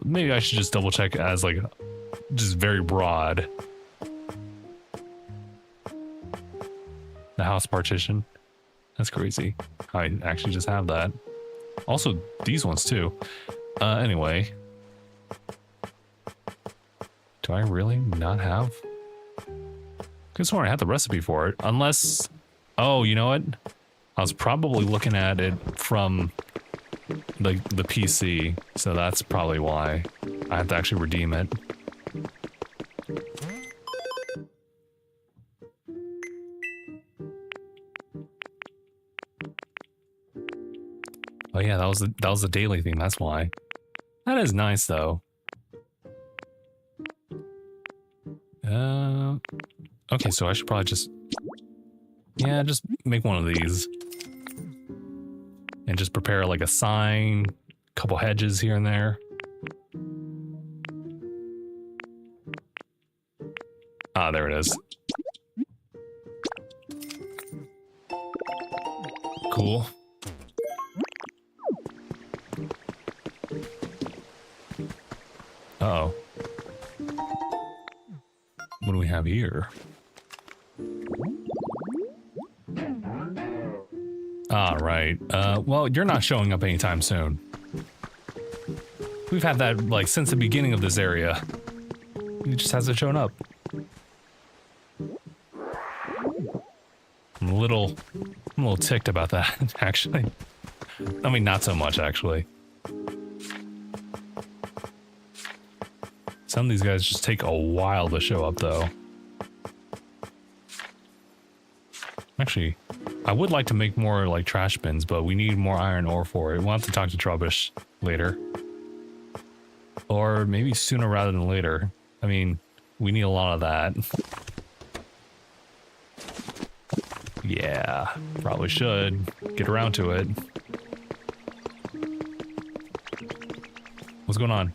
Maybe I should just double check as like, just very broad. The house partition. That's crazy. I actually just have that. Also, these ones too. Anyway. Do I really not have? Could've sworn I had the recipe for it. Unless... Oh, you know what? I was probably looking at it from the PC. So that's probably why. I have to actually redeem it. Oh yeah, that was the daily thing, that's why. That is nice though. Okay, so I should probably just make one of these. And just prepare like a sign, couple hedges here and there. Ah, there it is. Cool. Uh-oh. What do we have here? Ah, right. Well, you're not showing up anytime soon. We've had that, like, since the beginning of this area. He just hasn't shown up. I'm a little ticked about that, actually. I mean, not so much, actually. Some of these guys just take a while to show up, though. Actually, I would like to make more, like, trash bins, but we need more iron ore for it. We'll have to talk to Trubbish later. Or maybe sooner rather than later. I mean, we need a lot of that. Yeah, probably should get around to it. What's going on?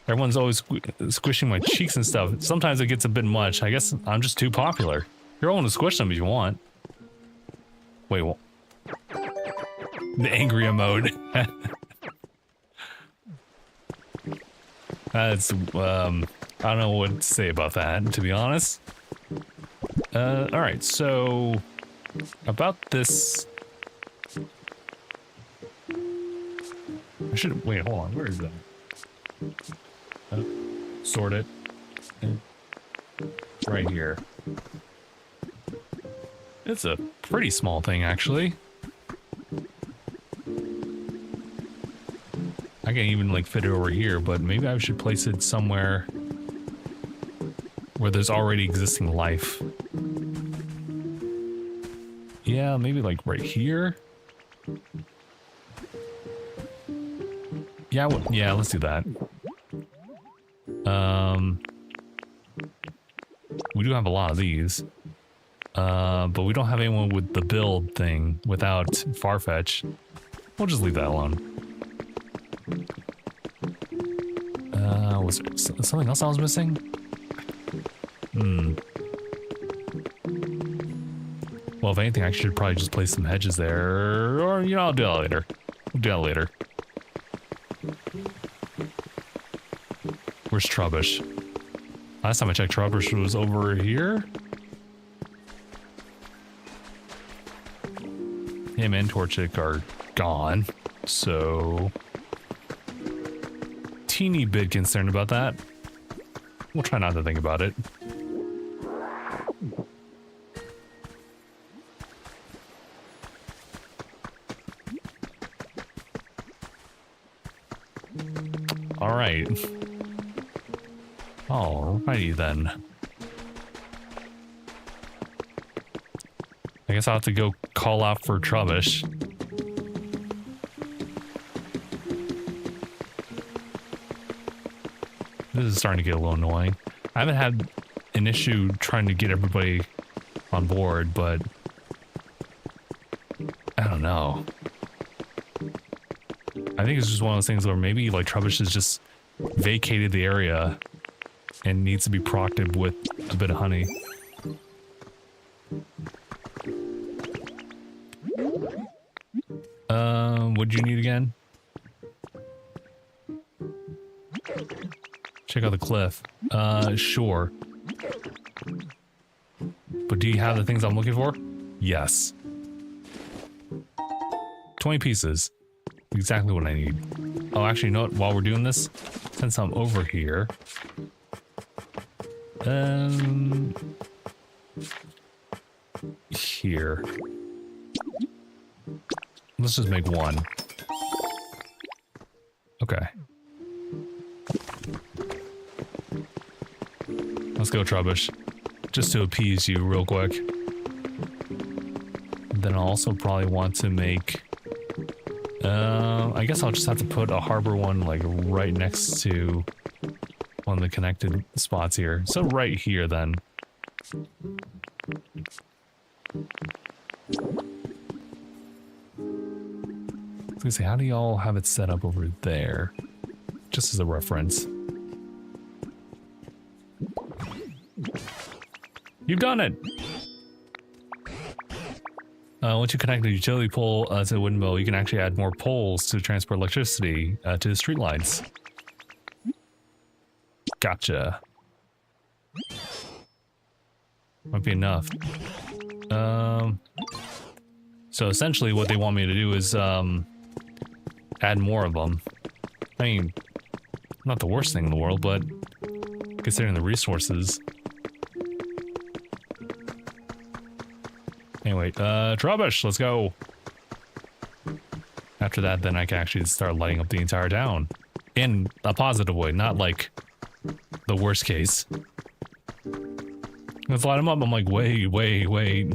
Everyone's always squishing my cheeks and stuff. Sometimes it gets a bit much. I guess I'm just too popular. You're all to squish them if you want. Wait, what? The angry mode. That's, I don't know what to say about that, to be honest. Alright, so... About this... I should... Wait, hold on, where is that? Sort it. It's right here. It's a pretty small thing, actually. I can't even, like, fit it over here, but maybe I should place it somewhere where there's already existing life. Yeah, maybe, like, right here? Yeah, yeah, let's do that. We do have a lot of these. But we don't have anyone with the build thing without Farfetch. We'll just leave that alone. Was there something else I was missing? Well, if anything, I should probably just place some hedges there. Or, you know, I'll do that later. We'll do that later. Where's Trubbish? Last time I checked, Trubbish was over here. Him and Torchic are gone, so... Teeny bit concerned about that. We'll try not to think about it. Alright. Alrighty then. I guess I'll have to go call out for Trubbish. This is starting to get a little annoying. I haven't had an issue trying to get everybody on board, but I don't know. I think it's just one of those things where maybe like Trubbish has just vacated the area and needs to be proctored with a bit of honey. What'd you need again? Check out the cliff. Sure. But do you have the things I'm looking for? Yes. 20 pieces. Exactly what I need. Oh, actually, you know what? While we're doing this, since I'm over here... Here. Let's just make one. Okay. Let's go, Trubbish. Just to appease you real quick. Then I'll also probably want to make... I guess I'll just have to put a harbor one like right next to one of the connected spots here. So right here then. I was gonna say, how do y'all have it set up over there? Just as a reference. You've done it! Once you connect the utility pole to the windmill, you can actually add more poles to transport electricity to the streetlights. Gotcha. Might be enough. So essentially what they want me to do is add more of them. I mean, not the worst thing in the world, but considering the resources. Anyway, Trubbish, let's go. After that, then I can actually start lighting up the entire town. In a positive way, not like the worst case. Let's light them up. I'm like, wait.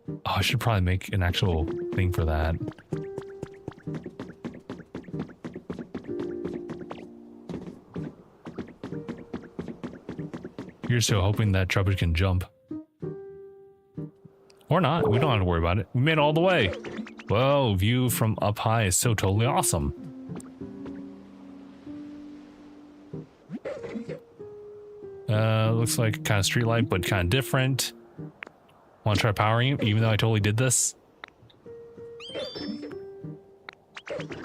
Oh, I should probably make an actual thing for that. Here's to hoping that Trubbish can jump. Or not, we don't have to worry about it. We made it all the way. Whoa, view from up high is so totally awesome. Looks like kind of street light, but kind of different. Want to try powering it, even though I totally did this?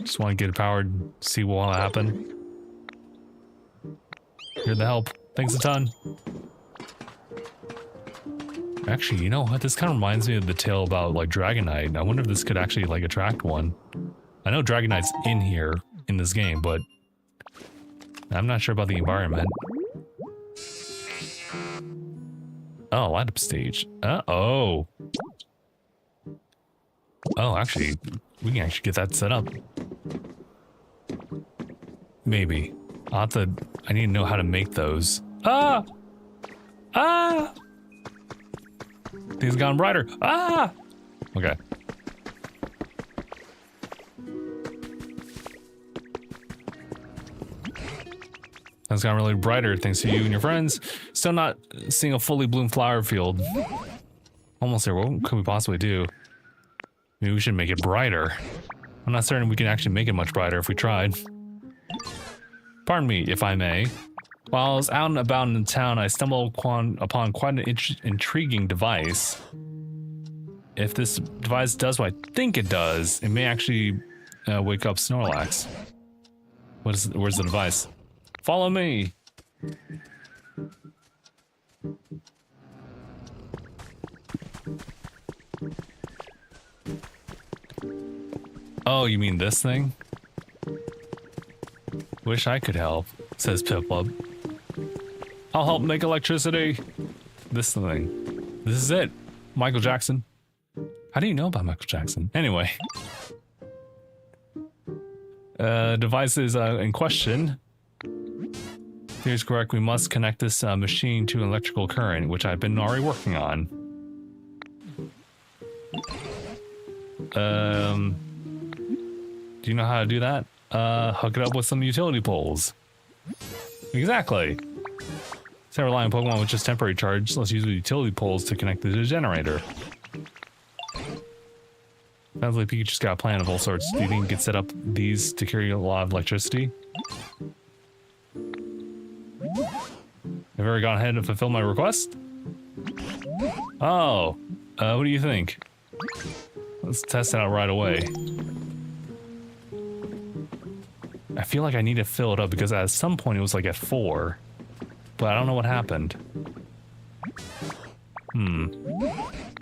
Just want to get it powered, see what will happen. Here the help. Thanks a ton. Actually, you know what? This kind of reminds me of the tale about like Dragonite. I wonder if this could actually like attract one. I know Dragonite's in here in this game, but I'm not sure about the environment. Oh, light up stage. Oh. Oh, actually, we can actually get that set up. Maybe. I need to know how to make those. Ah! Ah! Things gone brighter. Ah! Okay. It's gotten really brighter thanks to you and your friends. Still not seeing a fully bloomed flower field. Almost there. What could we possibly do? Maybe we should make it brighter. I'm not certain we can actually make it much brighter if we tried. Pardon me, if I may. While I was out and about in the town, I stumbled upon quite an intriguing device. If this device does what I think it does, it may actually wake up Snorlax. Where's the device? Follow me! Oh, you mean this thing? Wish I could help, says Piplup. I'll help make electricity. This thing. This is it. Michael Jackson. How do you know about Michael Jackson? Anyway. Device is in question. Here's correct. We must connect this machine to an electrical current, which I've been already working on. Do you know how to do that? Hook it up with some utility poles. Exactly. Instead of relying on Pokemon with just temporary charge, let's use the utility poles to connect to the generator. Sounds like Pikachu's got a plan of all sorts. Do you think you could set up these to carry a lot of electricity? Have you ever gone ahead and fulfilled my request? Oh, what do you think? Let's test it out right away. I feel like I need to fill it up because at some point it was like at 4. But I don't know what happened.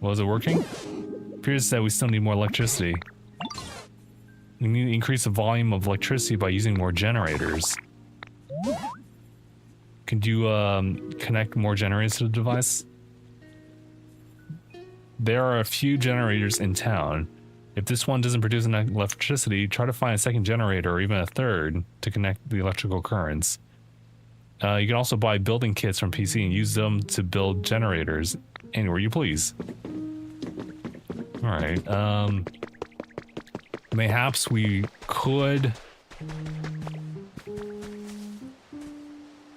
Was it working? Appears that we still need more electricity. We need to increase the volume of electricity by using more generators. Could you connect more generators to the device? There are a few generators in town. If this one doesn't produce enough electricity, try to find a second generator or even a third to connect the electrical currents. You can also buy building kits from PC and use them to build generators anywhere you please. Alright, mayhaps we could...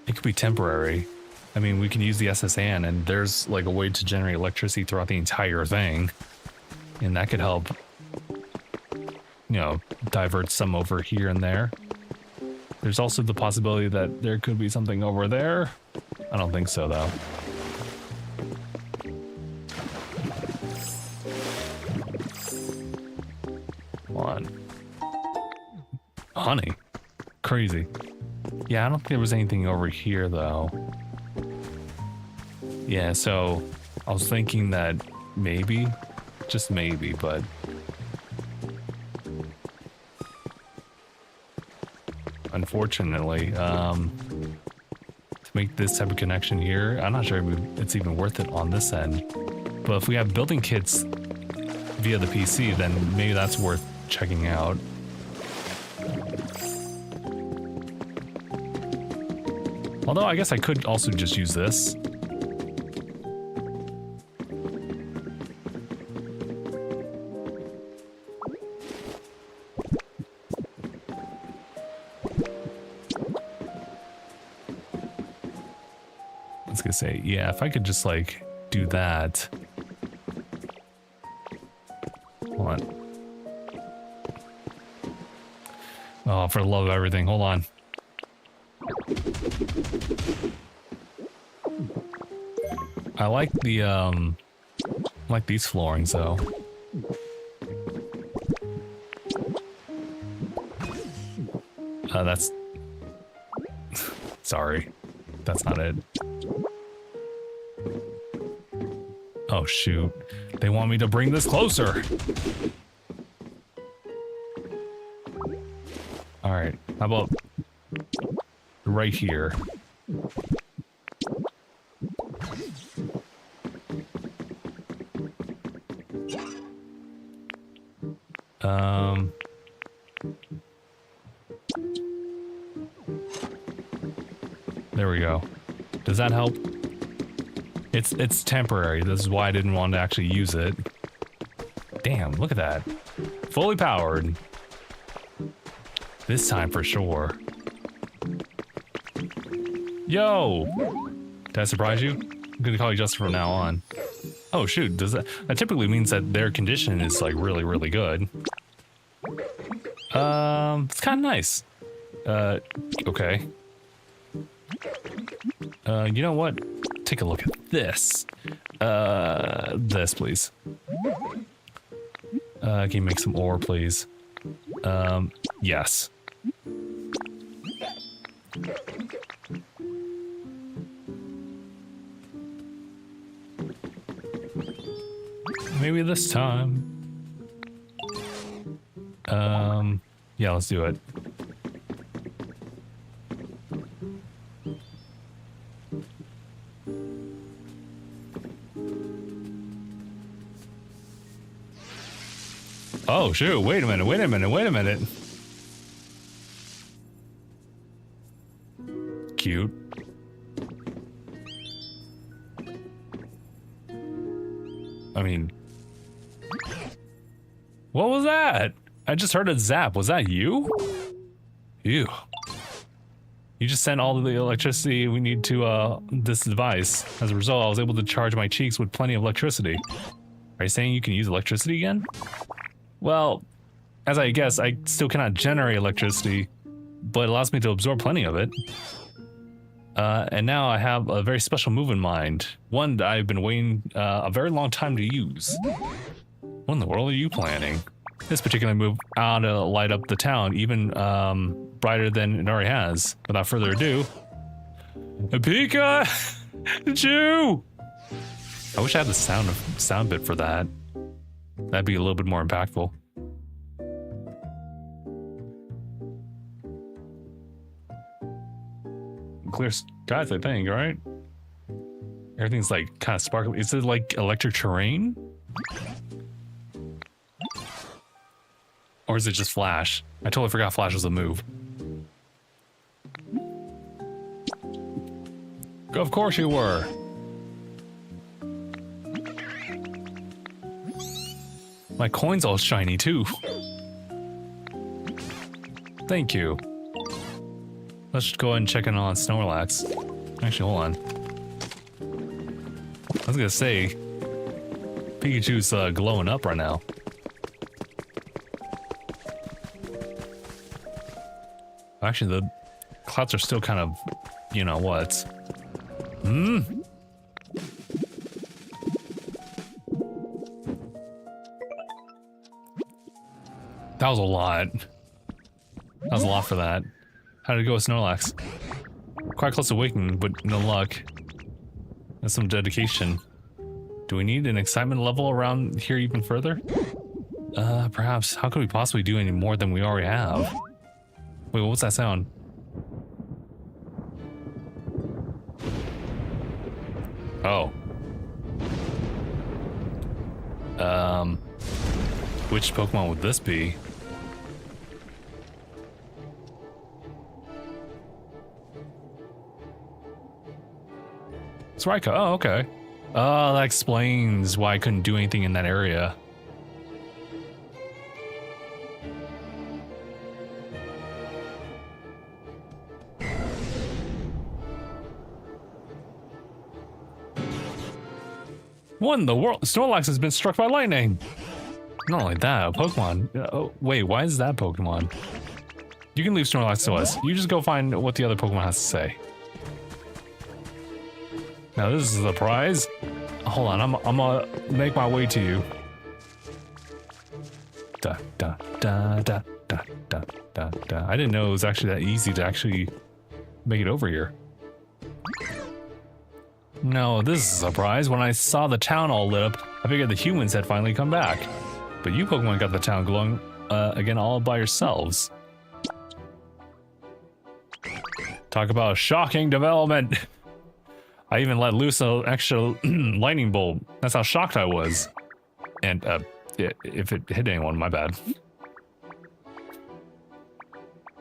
It could be temporary. I mean, we can use the SSN and there's like a way to generate electricity throughout the entire thing. And that could help, you know, divert some over here and there. There's also the possibility that there could be something over there. I don't think so, though. Come on. Honey. Crazy. Yeah, I don't think there was anything over here, though. Yeah, so I was thinking that maybe, just maybe, but... Unfortunately, to make this type of connection here, I'm not sure it's even worth it on this end. But if we have building kits via the PC, then maybe that's worth checking out. Although I guess I could also just use this. Say, yeah, if I could just like do that. Hold on. Oh, for the love of everything, hold on. I like the like these floorings though. That's sorry, that's not it. Oh shoot, they want me to bring this closer. All right, how about right here? There we go. Does that help? It's temporary. This is why I didn't want to actually use it. Damn, look at that. Fully powered. This time for sure. Yo! Did I surprise you? I'm gonna call you Justin from now on. Oh shoot, does that typically means that their condition is like really, really good. It's kinda nice. Okay. You know what? Take a look at this. This, please. Can you make some ore, please? Yes. Maybe this time. Yeah, let's do it. Oh shoot, wait a minute, wait a minute, wait a minute. Cute. I mean, what was that? I just heard a zap. Was that you? Ew. You just sent all of the electricity we need to this device. As a result, I was able to charge my cheeks with plenty of electricity. Are you saying you can use electricity again? Well, as I guess, I still cannot generate electricity, but it allows me to absorb plenty of it. And now I have a very special move in mind. One that I've been waiting a very long time to use. What in the world are you planning? This particular move ought to light up the town even brighter than it already has. Without further ado, Pikachu! I wish I had the sound bit for that. That'd be a little bit more impactful. Clear skies, I think, right? Everything's like kind of sparkly. Is it like electric terrain? Or is it just Flash? I totally forgot Flash was a move. Of course you were. My coin's all shiny too. Thank you. Let's just go ahead and check in on Snorlax. Actually, hold on. I was gonna say, Pikachu's glowing up right now. Actually, the clouds are still kind of, you know what? Hmm? That was a lot. That was a lot for that. How did it go with Snorlax? Quite close to waking, but no luck. That's some dedication. Do we need an excitement level around here even further? Perhaps. How could we possibly do any more than we already have? Wait, what's that sound? Oh. Which Pokemon would this be? It's Raikou. Oh, okay. Oh, that explains why I couldn't do anything in that area. What in the world? Snorlax has been struck by lightning. Not only that, a Pokemon. Oh, wait, why is that Pokemon? You can leave Snorlax to us. You just go find what the other Pokemon has to say. Now this is a surprise. Hold on, I'm gonna make my way to you. Da da da da da da da da. I didn't know it was actually that easy to actually make it over here. No, this is a surprise. When I saw the town all lit up, I figured the humans had finally come back. But you Pokemon got the town glowing again all by yourselves. Talk about a shocking development. I even let loose an extra lightning bolt. That's how shocked I was. And if it hit anyone, my bad.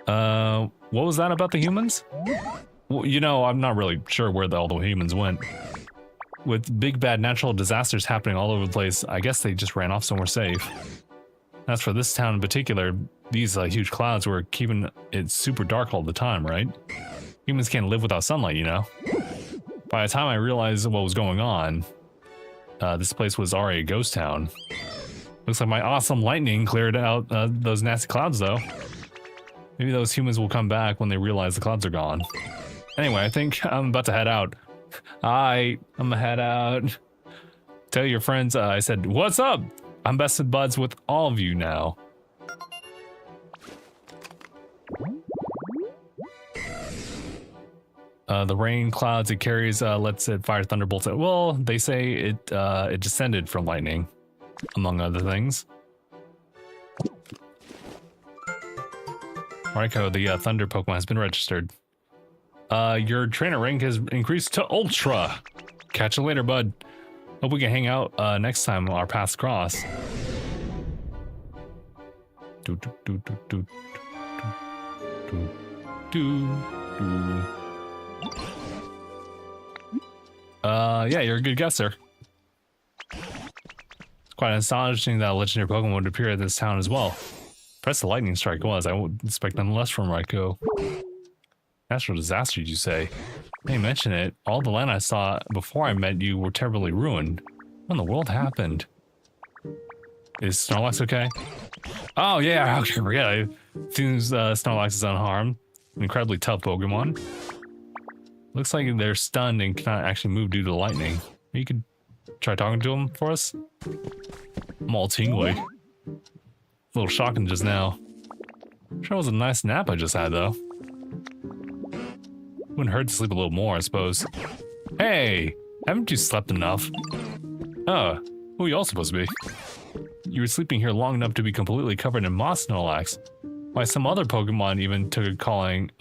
What was that about the humans? Well, you know, I'm not really sure where all the humans went. With big bad natural disasters happening all over the place, I guess they just ran off somewhere safe. As for this town in particular, these huge clouds were keeping it super dark all the time, right? Humans can't live without sunlight, you know? By the time I realized what was going on, this place was already a ghost town. Looks like my awesome lightning cleared out those nasty clouds, though. Maybe those humans will come back when they realize the clouds are gone. Anyway, I think I'm about to head out. I'm gonna head out. Tell your friends I said, what's up? I'm best of buds with all of you now. The rain clouds it carries lets it fire thunderbolts. Well, they say it descended from lightning, among other things. Raikou, the thunder Pokemon, has been registered. Your trainer rank has increased to Ultra. Catch you later, bud. Hope we can hang out next time our paths cross. Yeah, you're a good guesser. It's quite astonishing that a legendary Pokemon would appear at this town as well. Press the lightning strike was. I would expect none less from Raikou. Natural disaster, did you say? Now you mention it, all the land I saw before I met you were terribly ruined. What in the world happened? Is Snorlax okay? Oh yeah, how can I forget? It seems Snorlax is unharmed. An incredibly tough Pokemon. Looks like they're stunned and cannot actually move due to the lightning. You could try talking to them for us? I'm all tingly. A little shocking just now. Sure was a nice nap I just had though. Wouldn't hurt to sleep a little more, I suppose. Hey, haven't you slept enough? Who are y'all supposed to be? You were sleeping here long enough to be completely covered in moss, Snorlax. Why, some other Pokemon even took to calling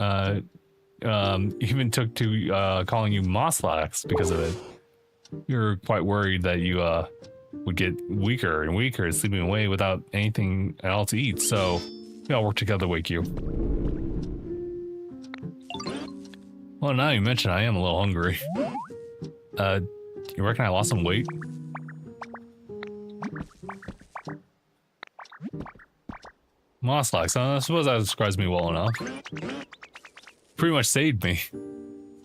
you Mosslax because of it. You're quite worried that you would get weaker and weaker, sleeping away without anything at all to eat. So we all work together to wake you. Well, now you mention I am a little hungry. You reckon I lost some weight? Mosslax, I suppose that describes me well enough. Pretty much saved me.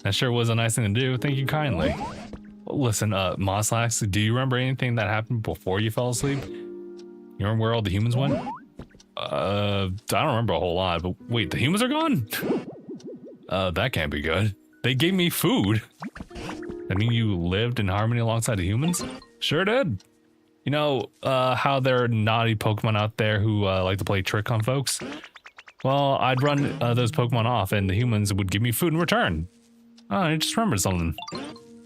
That sure was a nice thing to do, thank you kindly. Well, listen, Mosslax, do you remember anything that happened before you fell asleep? You remember where all the humans went? I don't remember a whole lot, but wait, the humans are gone? That can't be good. They gave me food. I mean, you lived in harmony alongside the humans? Sure did. You know, how there are naughty Pokemon out there who like to play trick on folks? Well, I'd run those Pokemon off and the humans would give me food in return. Oh, I just remembered something.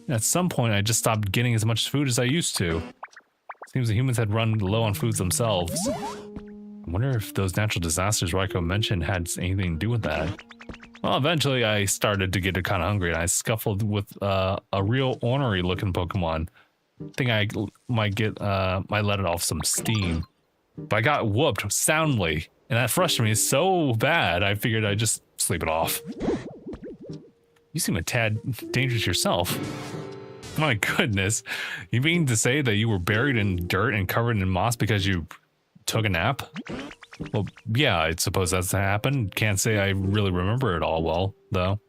At some point, I just stopped getting as much food as I used to. Seems the humans had run low on foods themselves. I wonder if those natural disasters Raikou mentioned had anything to do with that. Well, eventually I started to get kind of hungry and I scuffled with a real ornery looking Pokemon. Think I might let it off some steam. But I got whooped soundly and that frustrated me so bad I figured I'd just sleep it off. You seem a tad dangerous yourself. My goodness, you mean to say that you were buried in dirt and covered in moss because you took a nap? Well, yeah, I suppose that's happened. Can't say I really remember it all well, though.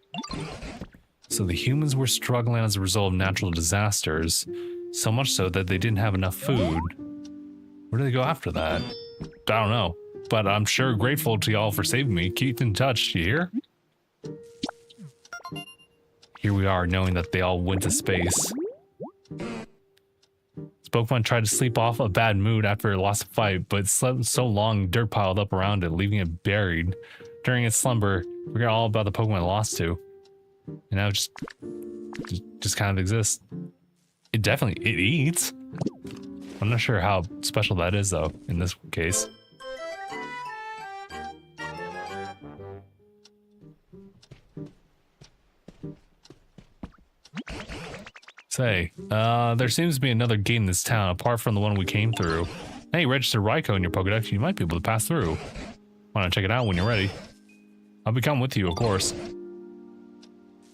So the humans were struggling as a result of natural disasters, so much so that they didn't have enough food. Where do they go after that? I don't know, but I'm sure grateful to y'all for saving me. Keep in touch, you hear? Here we are, knowing that they all went to space. Pokemon tried to sleep off a bad mood after it lost a fight, but slept so long dirt piled up around it, leaving it buried. During its slumber, we forgot all about the Pokemon it lost to. And now it just kind of exists. It eats. I'm not sure how special that is though, in this case. Say, there seems to be another gate in this town apart from the one we came through. Hey, register Raikou in your Pokedex, you might be able to pass through. Why not check it out when you're ready? I'll be coming with you, of course.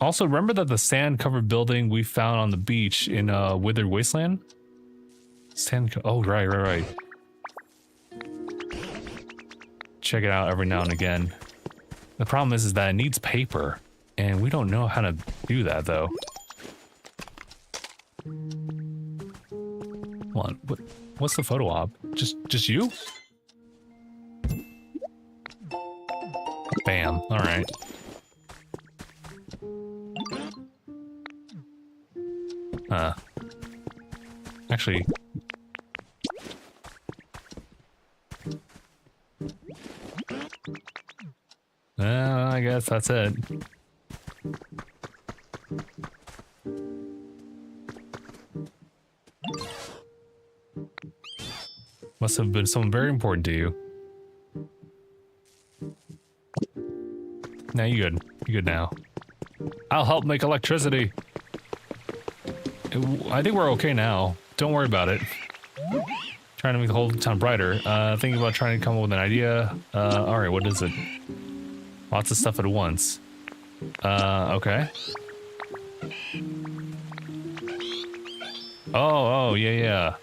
Also, remember that the sand-covered building we found on the beach in Withered Wasteland? Oh, right. Check it out every now and again. The problem is that it needs paper, and we don't know how to do that, though. Hold on, what's the photo op? Just you? Bam, alright. Actually... I guess that's it. Must have been someone very important to you. Now you good. You good now. I'll help make electricity. I think we're okay now. Don't worry about it. Trying to make the whole town brighter. Thinking about trying to come up with an idea. Alright, what is it? Lots of stuff at once. Okay. Oh, yeah.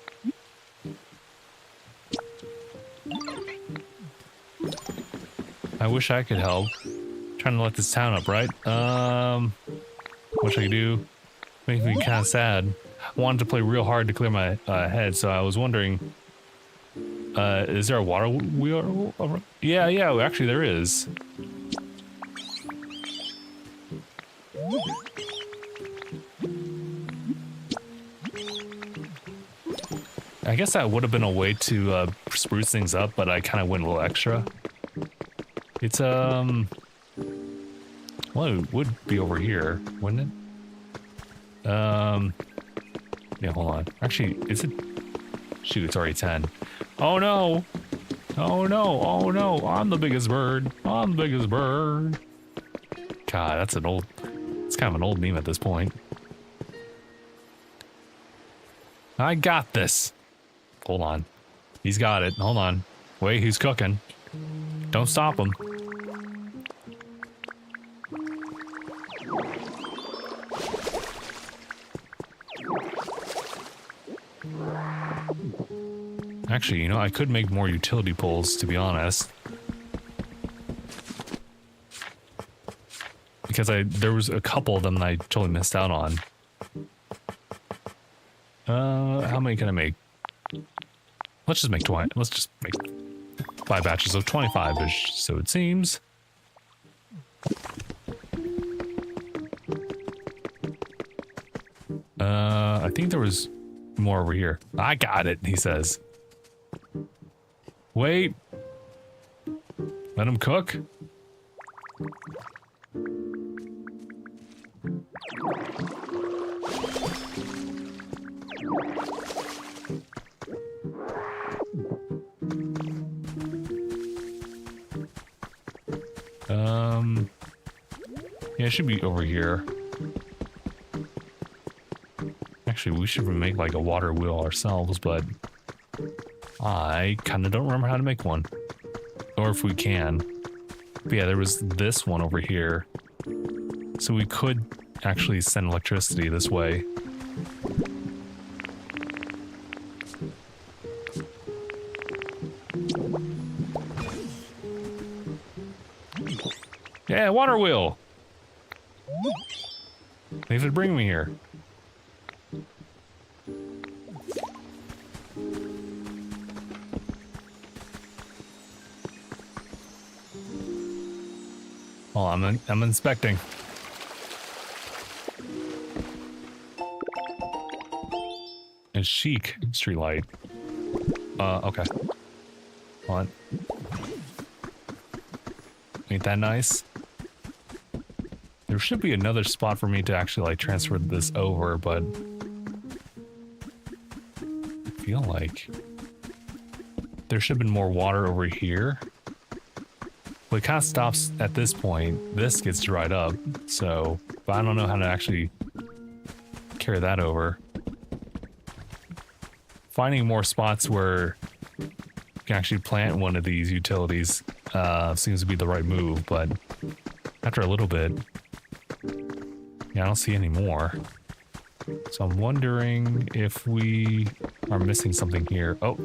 I wish I could help. Trying to let this town up, right? Wish I could do. Makes me kind of sad. I wanted to play real hard to clear my head, so I was wondering, is there a water wheel? Yeah, actually there is. I guess that would have been a way to spruce things up, but I kind of went a little extra. It's well, it would be over here, wouldn't it? Yeah, hold on. Actually, is it? Shoot, it's already 10. Oh no! Oh no! I'm the biggest bird. I'm the biggest bird. God, that's an old. It's kind of an old meme at this point. I got this. Hold on. He's got it. Hold on. Wait, he's cooking. Don't stop him. Actually, you know, I could make more utility poles, to be honest. Because there was a couple of them that I totally missed out on. How many can I make? Let's just make 20. Let's just make 5 batches of 25-ish, so it seems. I think there was more over here. I got it, he says. Wait. Let him cook. Yeah, it should be over here. Actually, we should make like a water wheel ourselves, but I kind of don't remember how to make one. Or if we can. But yeah, there was this one over here. So we could actually send electricity this way. Yeah, water wheel! Thanks for bringing me here. Well, I'm inspecting. And chic streetlight. Okay. Hold on. Ain't that nice? There should be another spot for me to actually like transfer this over, but I feel like there should have been more water over here. But it kind of stops at this point. This gets dried up, so but I don't know how to actually carry that over. Finding more spots where you can actually plant one of these utilities seems to be the right move, but after a little bit, yeah, I don't see any more. So I'm wondering if we are missing something here. Oh.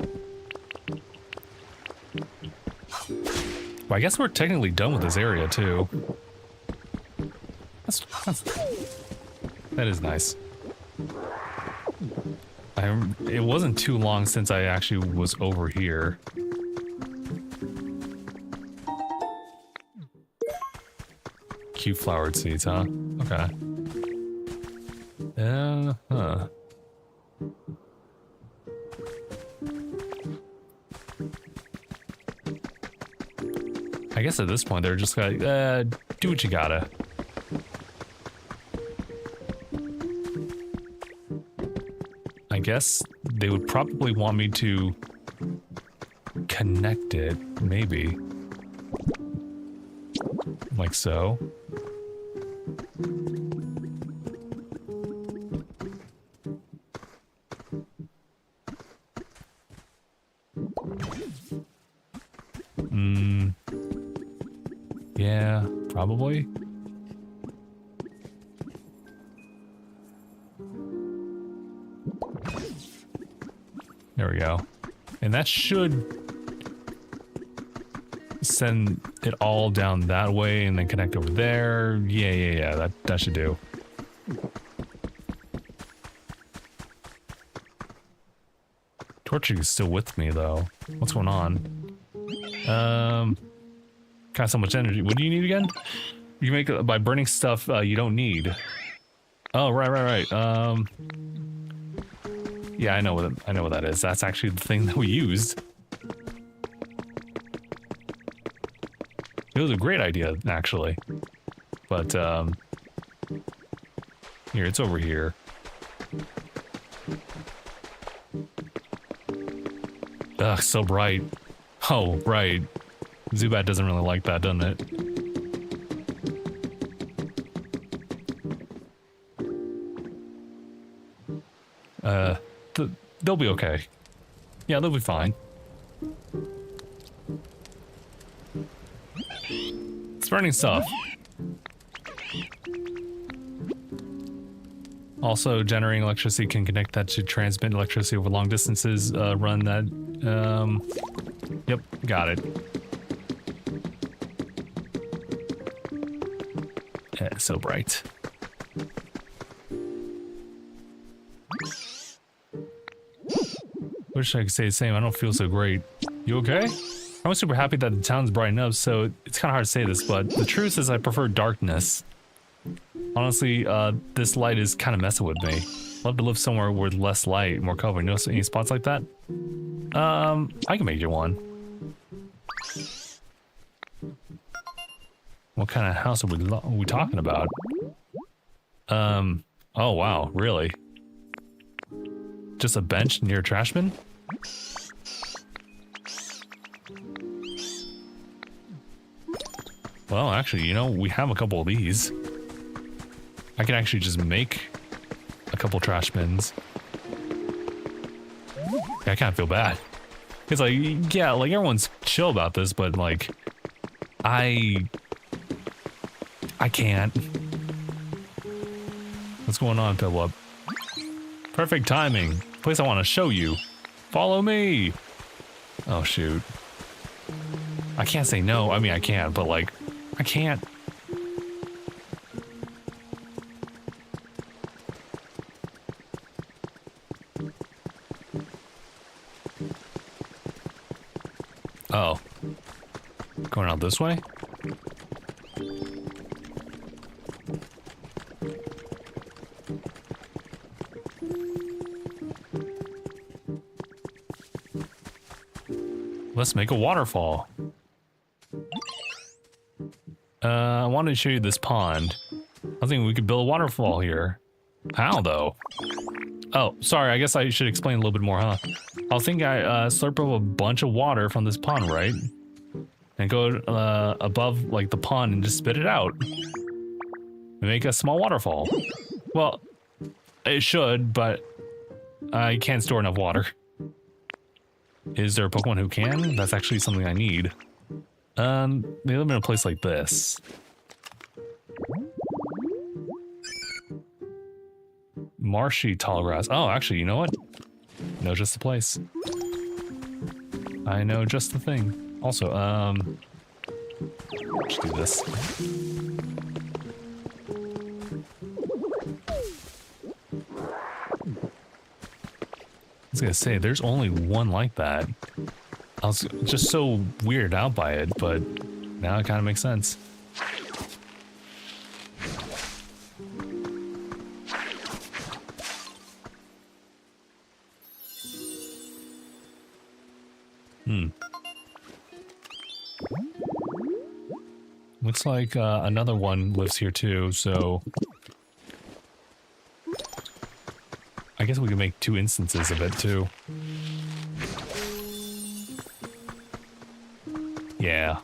Well, I guess we're technically done with this area too. That is nice. It wasn't too long since I actually was over here. Cute flowered seeds, huh? Okay. Huh. I guess at this point they're just like, do what you gotta. I guess they would probably want me to connect it, maybe. Like so. Yeah, probably. There we go. And that should send it all down that way and then connect over there. Yeah. That should do. Torching is still with me though. What's going on? Got so much energy. What do you need again? You make it by burning stuff you don't need. Oh, right. Yeah, I know what that is. That's actually the thing that we used. It was a great idea, actually. But here, it's over here. Ugh, so bright. Oh, right. Zubat doesn't really like that, doesn't it? They'll be okay. Yeah, they'll be fine. It's burning stuff. Also, generating electricity can connect that to transmit electricity over long distances. Run that. Yep, got it. Yeah, it's so bright. Wish I could say the same. I don't feel so great. You okay? I'm super happy that the town's brightened up, so it's kind of hard to say this, but the truth is I prefer darkness. Honestly, this light is kind of messing with me. Love to live somewhere with less light, more cover. You know any spots like that? I can make you one. What kind of house are we talking about? Oh wow, really? Just a bench near a trash bin? Well, actually, you know, we have a couple of these. I can actually just make a couple trash bins. I kind of feel bad. It's like, yeah, like everyone's chill about this, but like, I can't. What's going on, Philip? Perfect timing. Place I want to show you. Follow me. Oh, shoot. I can't say no. I mean, I can, but like, I can't. Oh. Going out this way? Let's make a waterfall. I wanted to show you this pond. I think we could build a waterfall here. How though? Oh, sorry, I guess I should explain a little bit more, huh? I was thinking I slurp up a bunch of water from this pond, right? And go above like the pond and just spit it out. And make a small waterfall. Well, it should, but I can't store enough water. Is there a Pokemon who can? That's actually something I need. They live in a place like this. Marshy tall grass. Oh, actually, you know what? I know just the place. I know just the thing. Also, let's do this. I was gonna say, there's only one like that. I was just so weirded out by it, but now it kind of makes sense. Looks like another one lives here too, so I guess we can make 2 instances of it too. Yeah.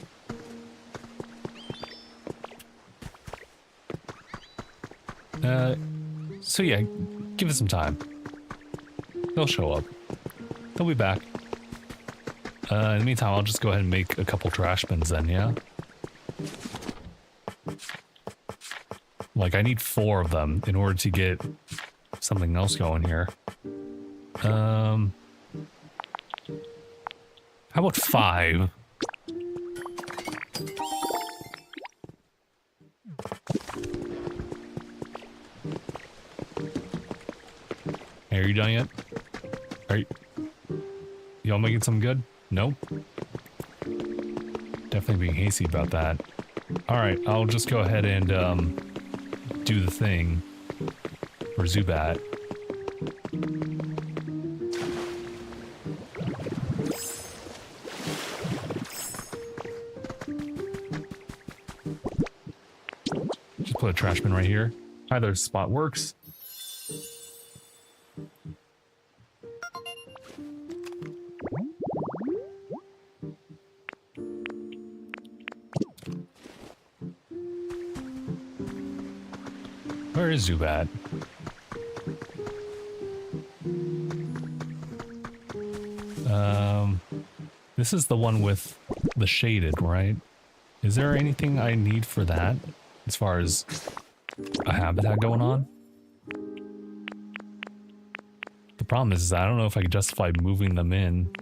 So yeah, give it some time. They'll show up. They'll be back. In the meantime, I'll just go ahead and make a couple trash bins then, yeah? Like, I need 4 of them in order to get something else going here. How about 5? Hey, are you done yet? Are you... Y'all making something good? Nope. Definitely being hasty about that. Alright, I'll just go ahead and do the thing for Zubat. Just put a trash bin right here. Either spot works. Where is Zubat? This is the one with the shaded, right? Is there anything I need for that as far as a habitat going on? The problem is I don't know if I could justify moving them in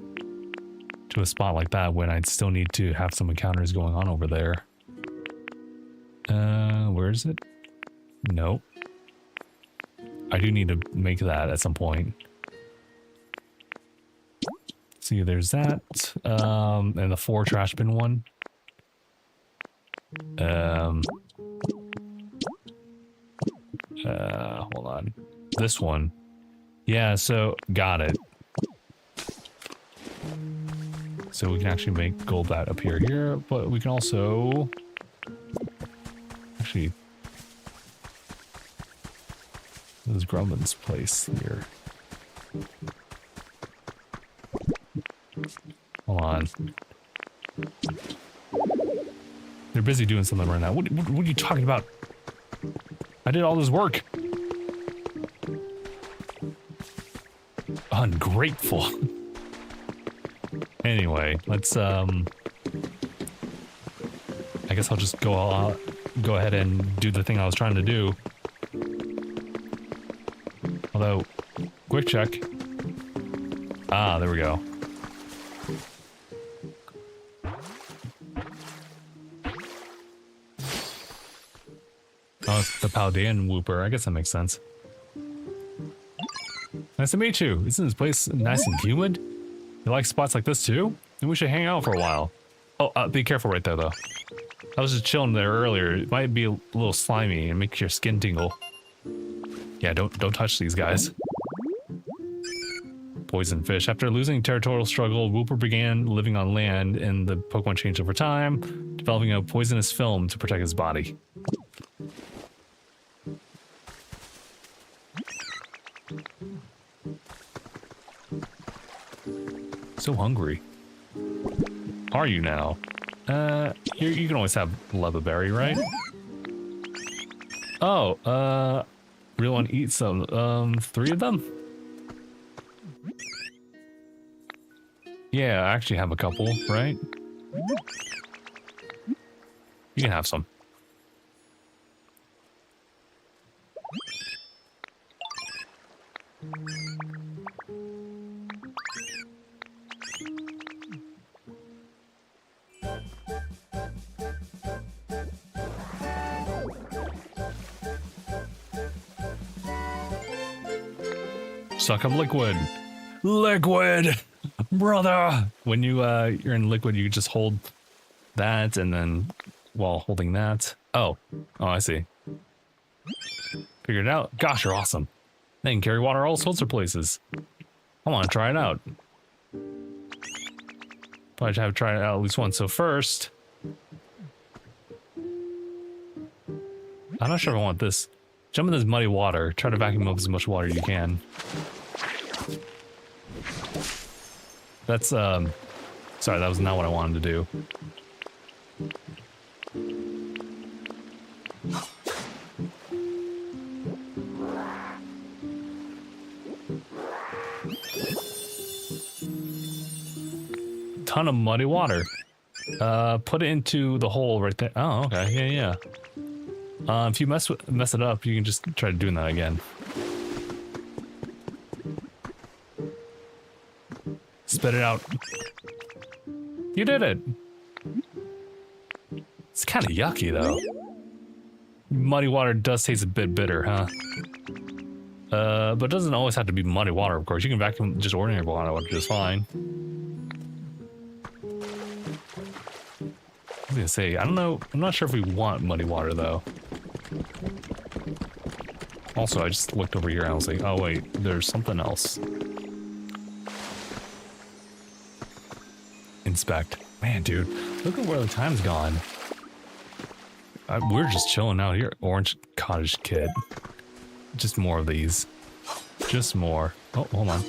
to a spot like that when I'd still need to have some encounters going on over there. Where is it? Nope. I do need to make that at some point. See, there's that. And the 4 trash bin one. Hold on. This one. Yeah, so got it. So we can actually make Golbat appear here, but we can also actually, this is Grumman's place here. Hold on. They're busy doing something right now. What are you talking about? I did all this work. Ungrateful. Anyway, let's I guess I'll just go ahead and do the thing I was trying to do. Although, quick check. Ah, there we go. Oh, it's the Paldean Whooper. I guess that makes sense. Nice to meet you. Isn't this place nice and humid? You like spots like this too? Then we should hang out for a while. Oh, be careful right there though. I was just chilling there earlier. It might be a little slimy and make your skin tingle. Yeah, don't touch these guys. poison fish. After losing territorial struggle, Wooper began living on land, and the Pokemon changed over time, developing a poisonous film to protect his body. So hungry. Are you now? You can always have Leva Berry, right? Oh, really want to eat some, 3 of them? Yeah, I actually have a couple, right? You can have some. Suck up liquid. Liquid! Brother! When you're in liquid, you just hold that, and then while holding that. Oh, I see. Figured it out. Gosh, you're awesome. They can carry water all sorts of places. I want to try it out. Probably have to try it out at least once. So first, I'm not sure if I want this. Jump in this muddy water. Try to vacuum up as much water you can. That's, sorry, that was not what I wanted to do. Ton of muddy water. Put it into the hole right there. Oh, okay, yeah. If you mess it up, you can just try doing that again. Spit it out. You did it. It's kind of yucky though. Muddy water does taste a bit bitter, huh? But it doesn't always have to be muddy water, of course. You can vacuum just ordinary water just fine. I was gonna say, I don't know. I'm not sure if we want muddy water though. Also, I just looked over here and I was like, oh wait, there's something else. Inspect. Man, dude, look at where the time's gone. We're just chilling out here. Orange Cottage Kid. Just more of these. Just more. Oh, hold on.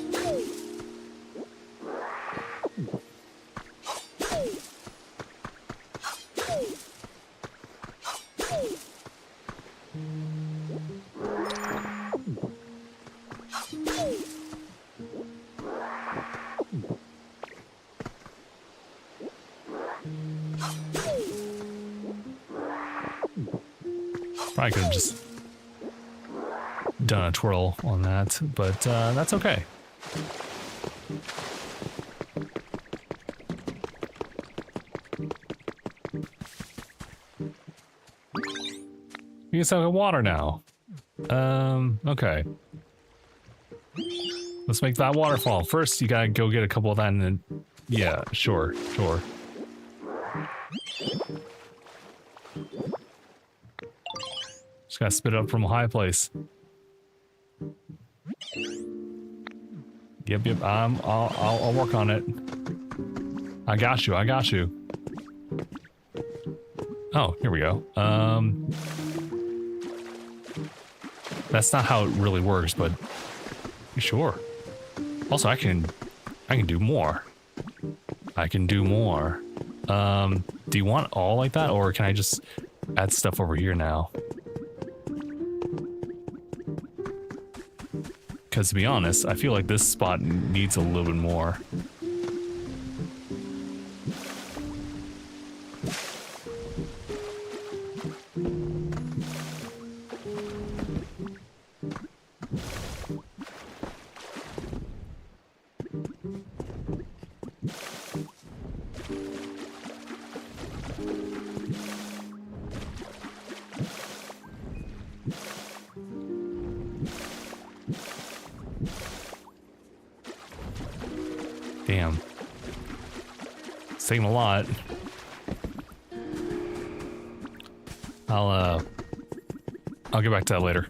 Probably could have just done a twirl on that, but that's okay. You can sell water now. Okay. Let's make that waterfall. First, you gotta go get a couple of that and then... Yeah, sure. Just gotta spit it up from a high place. Yep. I'll work on it. I got you. Oh, here we go. That's not how it really works, but sure. Also, I can do more. Do you want all like that, or can I just add stuff over here now? Because to be honest, I feel like this spot needs a little bit more. Damn. It's taking a lot. I'll get back to that later.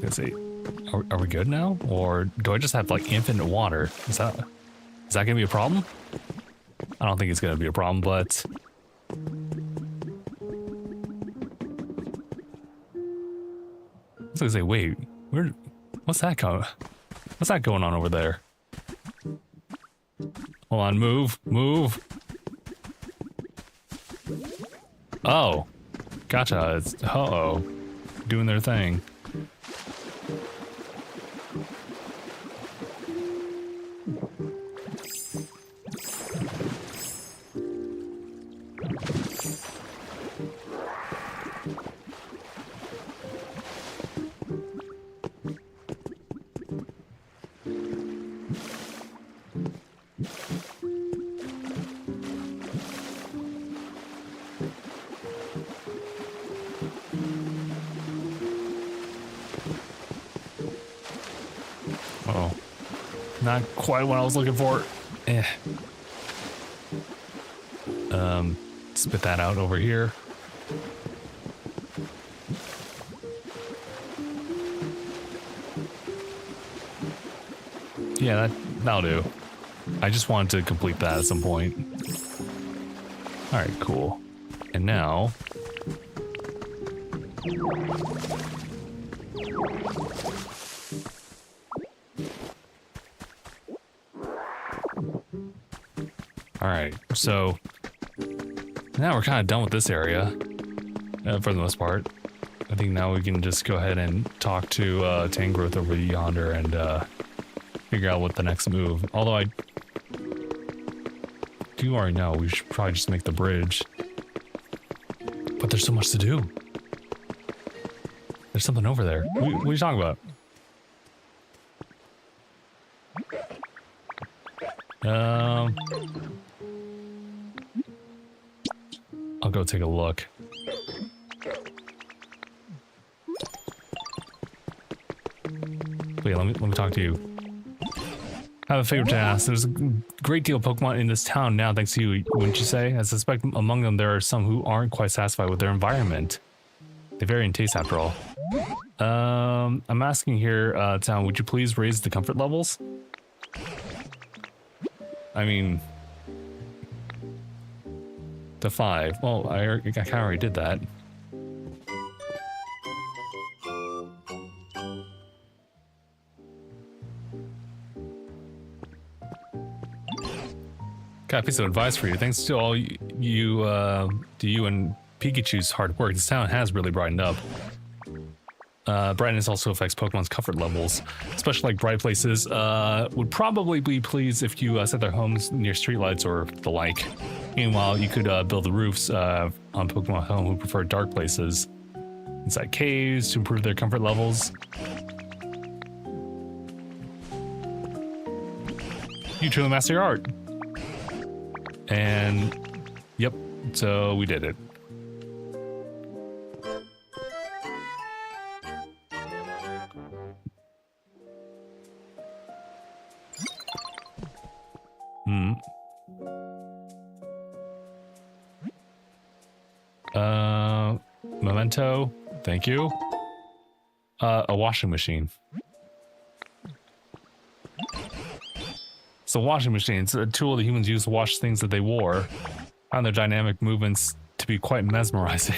gonna say, are we good now? Or do I just have like infinite water? Is that gonna be a problem? I don't think it's gonna be a problem, but I was gonna say, wait, what's that going on over there? Hold on, move. Oh, gotcha. It's doing their thing. Oh, not quite what I was looking for. Spit that out over here. Yeah, that'll do. I just wanted to complete that at some point. All right, cool. And now, all right, so now we're kind of done with this area for the most part. I think now we can just go ahead and talk to Tangrowth over yonder and figure out what the next move. Although I do already know we should probably just make the bridge. But there's so much to do. There's something over there. What are you talking about? I'll go take a look. Wait, let me talk to you. I have a favor to ask. There's a great deal of Pokemon in this town now, thanks to you, wouldn't you say? I suspect among them there are some who aren't quite satisfied with their environment. They vary in taste, after all. I'm asking here, town, would you please raise the comfort levels? I mean, to 5. Well, I kind of already did that. Got a piece of advice for you. Thanks to all you and Pikachu's hard work, this town has really brightened up. Brightness also affects Pokemon's comfort levels. Especially like bright places would probably be pleased if you set their homes near streetlights or the like. Meanwhile, you could build the roofs on Pokemon Home who prefer dark places. Inside caves to improve their comfort levels. You truly master your art. And, yep, so we did it. Memento, thank you. A washing machine. It's a washing machine. It's a tool that humans use to wash things that they wore. Found their dynamic movements to be quite mesmerizing.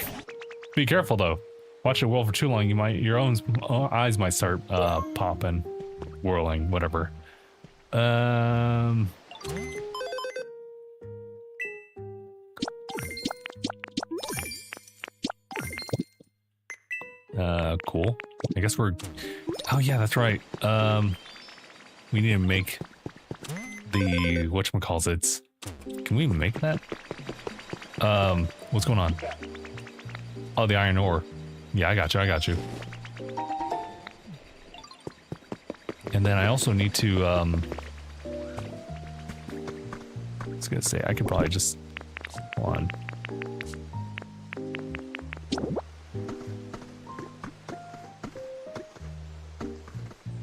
Be careful though. Watch it whirl for too long, your own eyes might start popping, whirling, whatever. Cool. I guess we're... Oh yeah, that's right. We need to make the... whatchamacallits. Can we even make that? What's going on? Oh, the iron ore. Yeah, I got you. And then I also need to, I was gonna say, I could probably just... Hold on.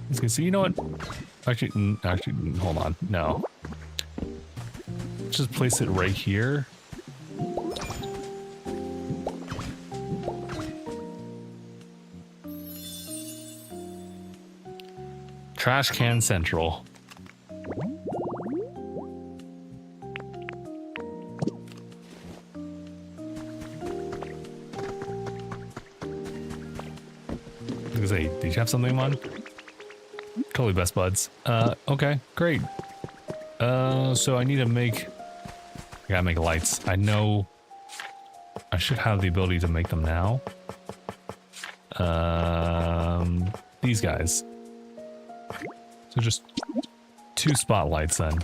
I was gonna say, you know what? Actually, hold on. No. Just place it right here. Trash can central. I was gonna say, did you have something on? Totally best buds. Okay, great. So I need to make... I gotta make lights. I know I should have the ability to make them now. These guys. So just 2 spotlights then.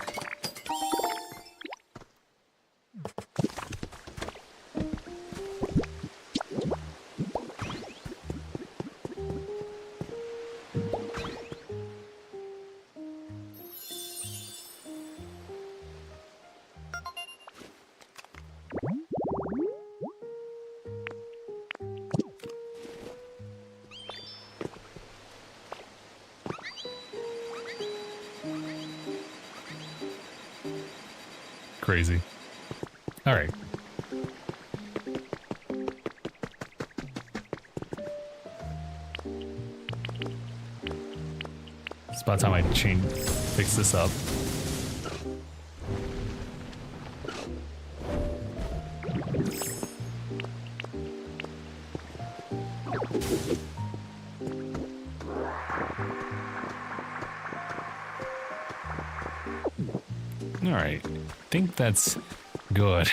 Crazy. All right. It's about time I fix this up. All right. I think that's good.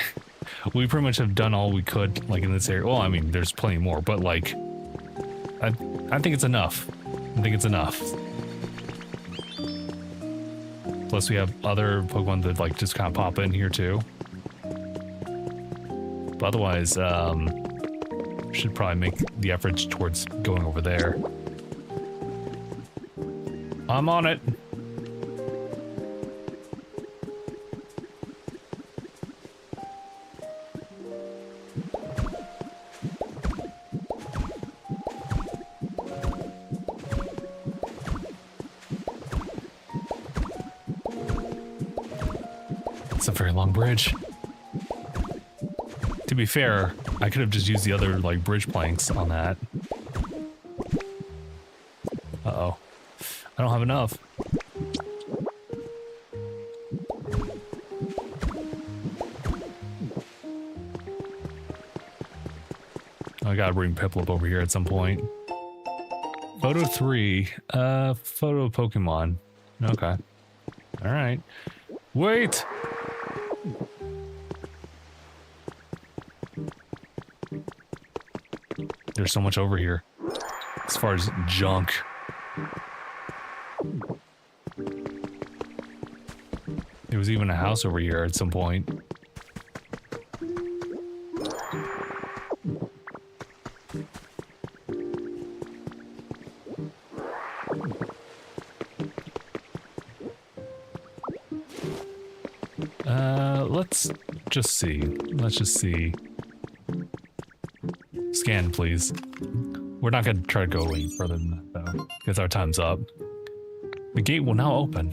We pretty much have done all we could, like, in this area. Well, I mean, there's plenty more, but, like, I think it's enough. I think it's enough. Plus, we have other Pokemon that, like, just kind of pop in here, too. But otherwise, should probably make the efforts towards going over there. I'm on it. It's a very long bridge. To be fair, I could have just used the other, like, bridge planks on that. Uh-oh. I don't have enough. I gotta bring Piplup over here at some point. Photo 3. Photo Pokemon. Okay. Alright. Wait! There's so much over here. As far as junk. There was even a house over here at some point. Let's just see. Let's just see. Scan, please. We're not gonna try to go any further than that, though, because our time's up. The gate will now open.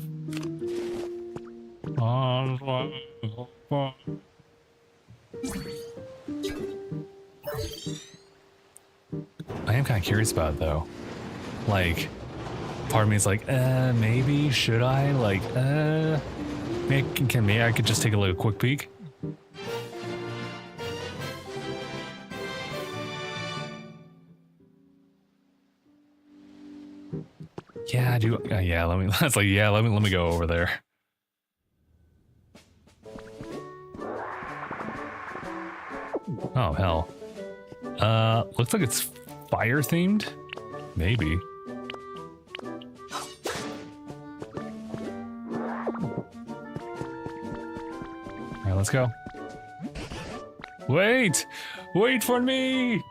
I am kind of curious about it, though. Like, part of me is like, maybe, should I? Like, maybe I could just take a little quick peek. Yeah, I do. Yeah, let me. That's like, yeah, let me go over there. Oh hell. Looks like it's fire themed. Maybe. All right, let's go. Wait! Wait for me!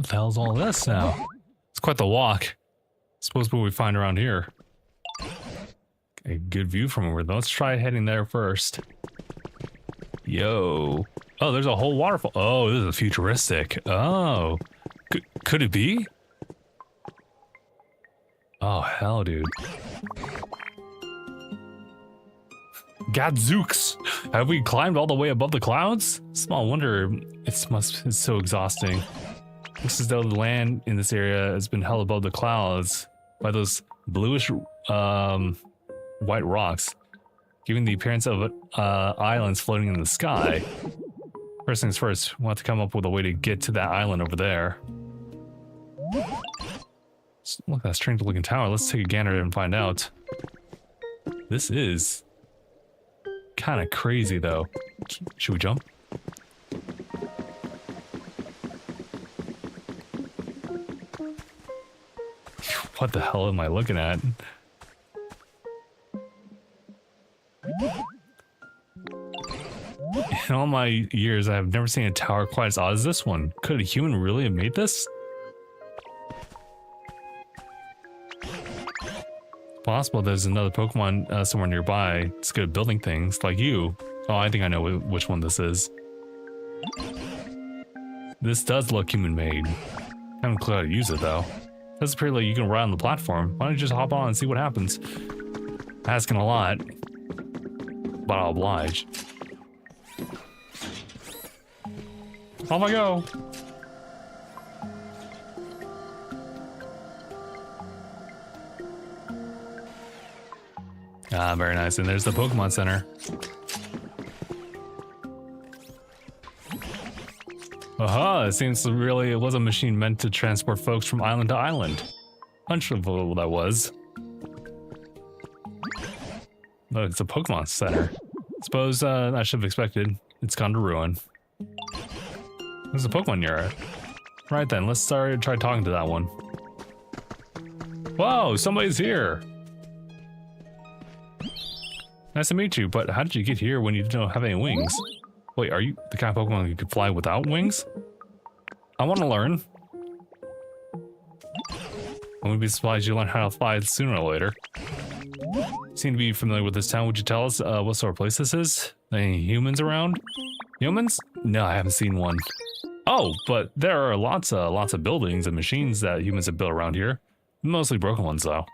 What the hell's all this now? It's quite the walk. Suppose what we find around here. A good view from over there. Let's try heading there first. Yo. Oh, there's a whole waterfall. Oh, this is a futuristic. Oh. Could it be? Oh, hell, dude. Gadzooks! Have we climbed all the way above the clouds? Small wonder it's so exhausting. Looks as though the land in this area has been held above the clouds by those bluish white rocks, giving the appearance of islands floating in the sky. First things first, we'll have to come up with a way to get to that island over there. Look at that strange looking tower. Let's take a gander and find out. This is kind of crazy though. Should we jump? What the hell am I looking at? In all my years, I have never seen a tower quite as odd as this one. Could a human really have made this? Possible there's another Pokemon somewhere nearby. It's good at building things, like you. Oh, I think I know which one this is. This does look human-made. I haven't clue how to use it, though. Doesn't appear like you can ride on the platform. Why don't you just hop on and see what happens? Asking a lot, but I'll oblige. Off I go! Ah, very nice. And there's the Pokemon Center. Aha, it seems really it was a machine meant to transport folks from island to island. Punch of what that was. Look, it's a Pokemon Center. Suppose I should have expected. It's gone to ruin. There's a Pokemon near it. Right then, let's try talking to that one. Whoa, somebody's here! Nice to meet you, but how did you get here when you don't have any wings? Wait, are you the kind of Pokemon who could fly without wings? I want to learn. I wouldn't be surprised you learn how to fly sooner or later. You seem to be familiar with this town. Would you tell us what sort of place this is? Any humans around? Humans? No, I haven't seen one. Oh, but there are lots of buildings and machines that humans have built around here. Mostly broken ones, though.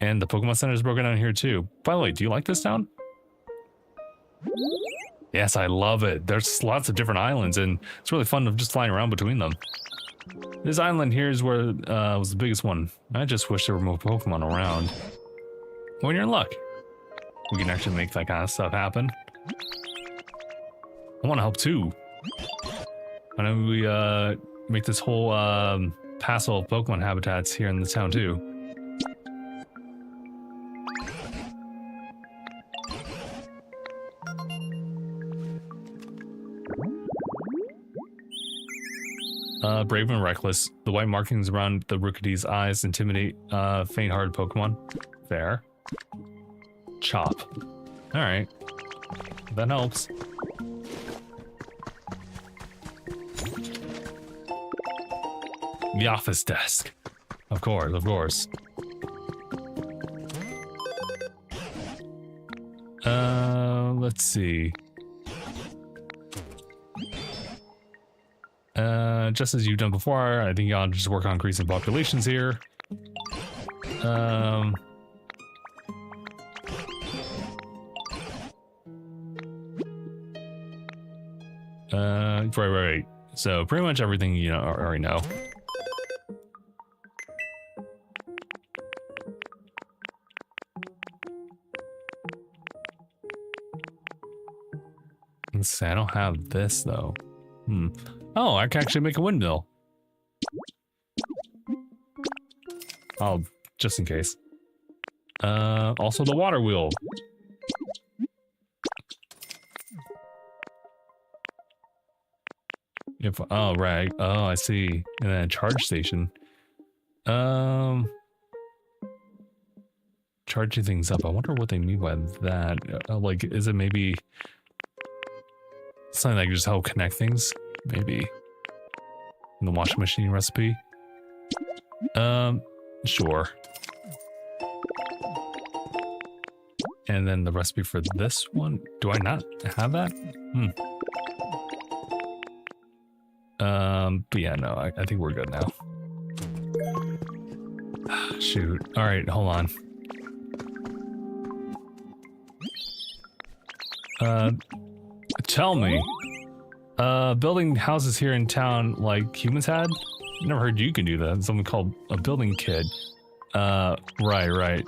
And the Pokemon Center is broken down here, too. By the way, do you like this town? Yes, I love it. There's lots of different islands, and it's really fun of just flying around between them. This island here is where was the biggest one. I just wish there were more Pokemon around. When you're in luck, we can actually make that kind of stuff happen. I want to help too. Why don't we make this whole passel of Pokemon habitats here in the town too? Brave and reckless. The white markings around the Rookidee's eyes intimidate faint-hearted Pokemon. Fair. Chop. Alright. That helps. The office desk. Of course, of course. Let's see. Just as you've done before, I think I'll just work on increasing populations here. Right. So pretty much everything you know already know. Let's see, I don't have this though. Oh, I can actually make a windmill. Oh, just in case. Also the water wheel. Oh, right. Oh, I see. And then a charge station. Charging things up. I wonder what they mean by that. Like, is it maybe something that can just help connect things? Maybe. The washing machine recipe. Sure. And then the recipe for this one. Do I not have that? But yeah, no, I think we're good now. Shoot. All right, hold on. Tell me. Building houses here in town like humans had? Never heard you can do that. Something called a building kit. Right.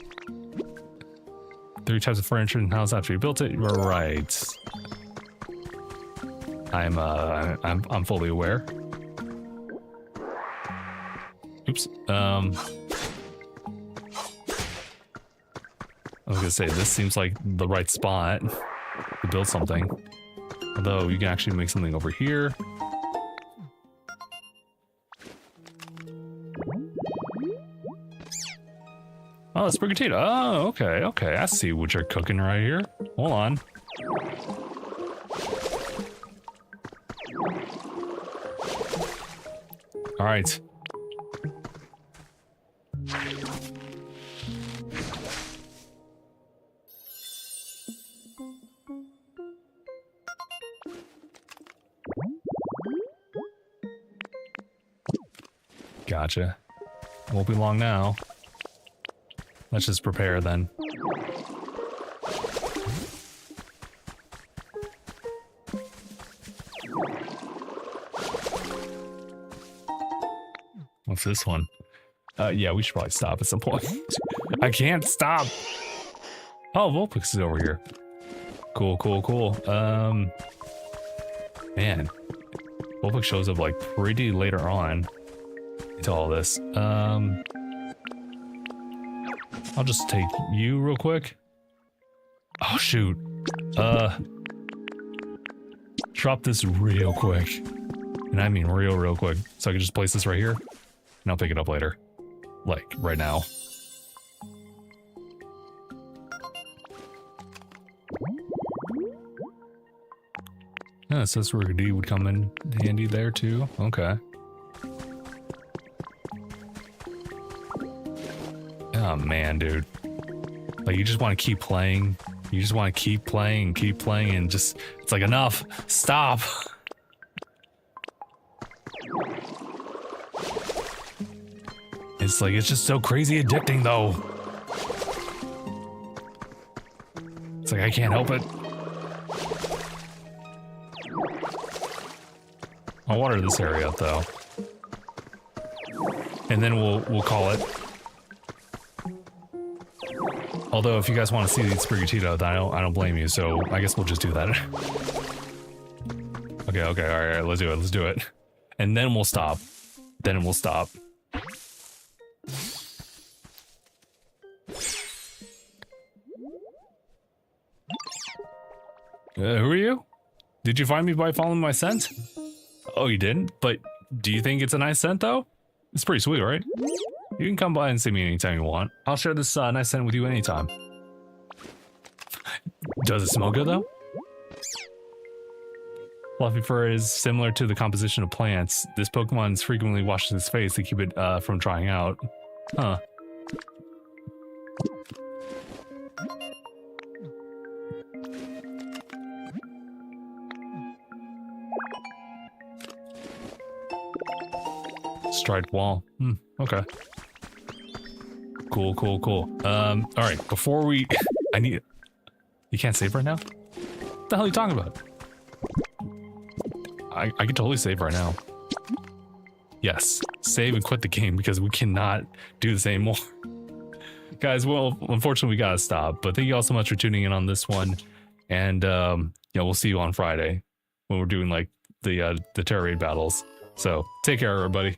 3 types of furniture in the house after you built it. Right. I'm fully aware. Oops. I was gonna say this seems like the right spot to build something. Although you can actually make something over here. Oh, it's brigatina. Oh, okay. I see what you're cooking right here. Hold on. All right. Gotcha. Won't be long now. Let's just prepare then. What's this one? Yeah, we should probably stop at some point. I can't stop. Oh, Vulpix is over here. Cool. Man, Vulpix shows up like pretty later on into all this. I'll just take you real quick. Oh shoot. Drop this real quick. And I mean real quick. So I can just place this right here and I'll pick it up later. Like right now. Yeah, it says Rudy would come in handy there too. Okay. Oh man, dude. Like you just want to keep playing. You just want to keep playing and just, it's like enough. Stop. It's like, it's just so crazy addicting though. It's like I can't help it. I'll water this area up though. And then we'll call it. Although if you guys want to see the Sprigatito, then I don't blame you, so I guess we'll just do that. Okay, alright, let's do it. And then we'll stop. Then we'll stop. Who are you? Did you find me by following my scent? Oh, you didn't? But do you think it's a nice scent though? It's pretty sweet, right? You can come by and see me anytime you want. I'll share this nice scent with you anytime. Does it smell good though? Fluffy fur is similar to the composition of plants. This Pokemon frequently washes its face to keep it from drying out. Huh. Striped wall. Okay. Cool. All right, before we... You can't save right now? What the hell are you talking about? I can totally save right now. Yes, save and quit the game because we cannot do this anymore. Guys, well, unfortunately we gotta stop, but thank you all so much for tuning in on this one. And, yeah, we'll see you on Friday when we're doing, like, the Terra Raid battles. So, take care, everybody.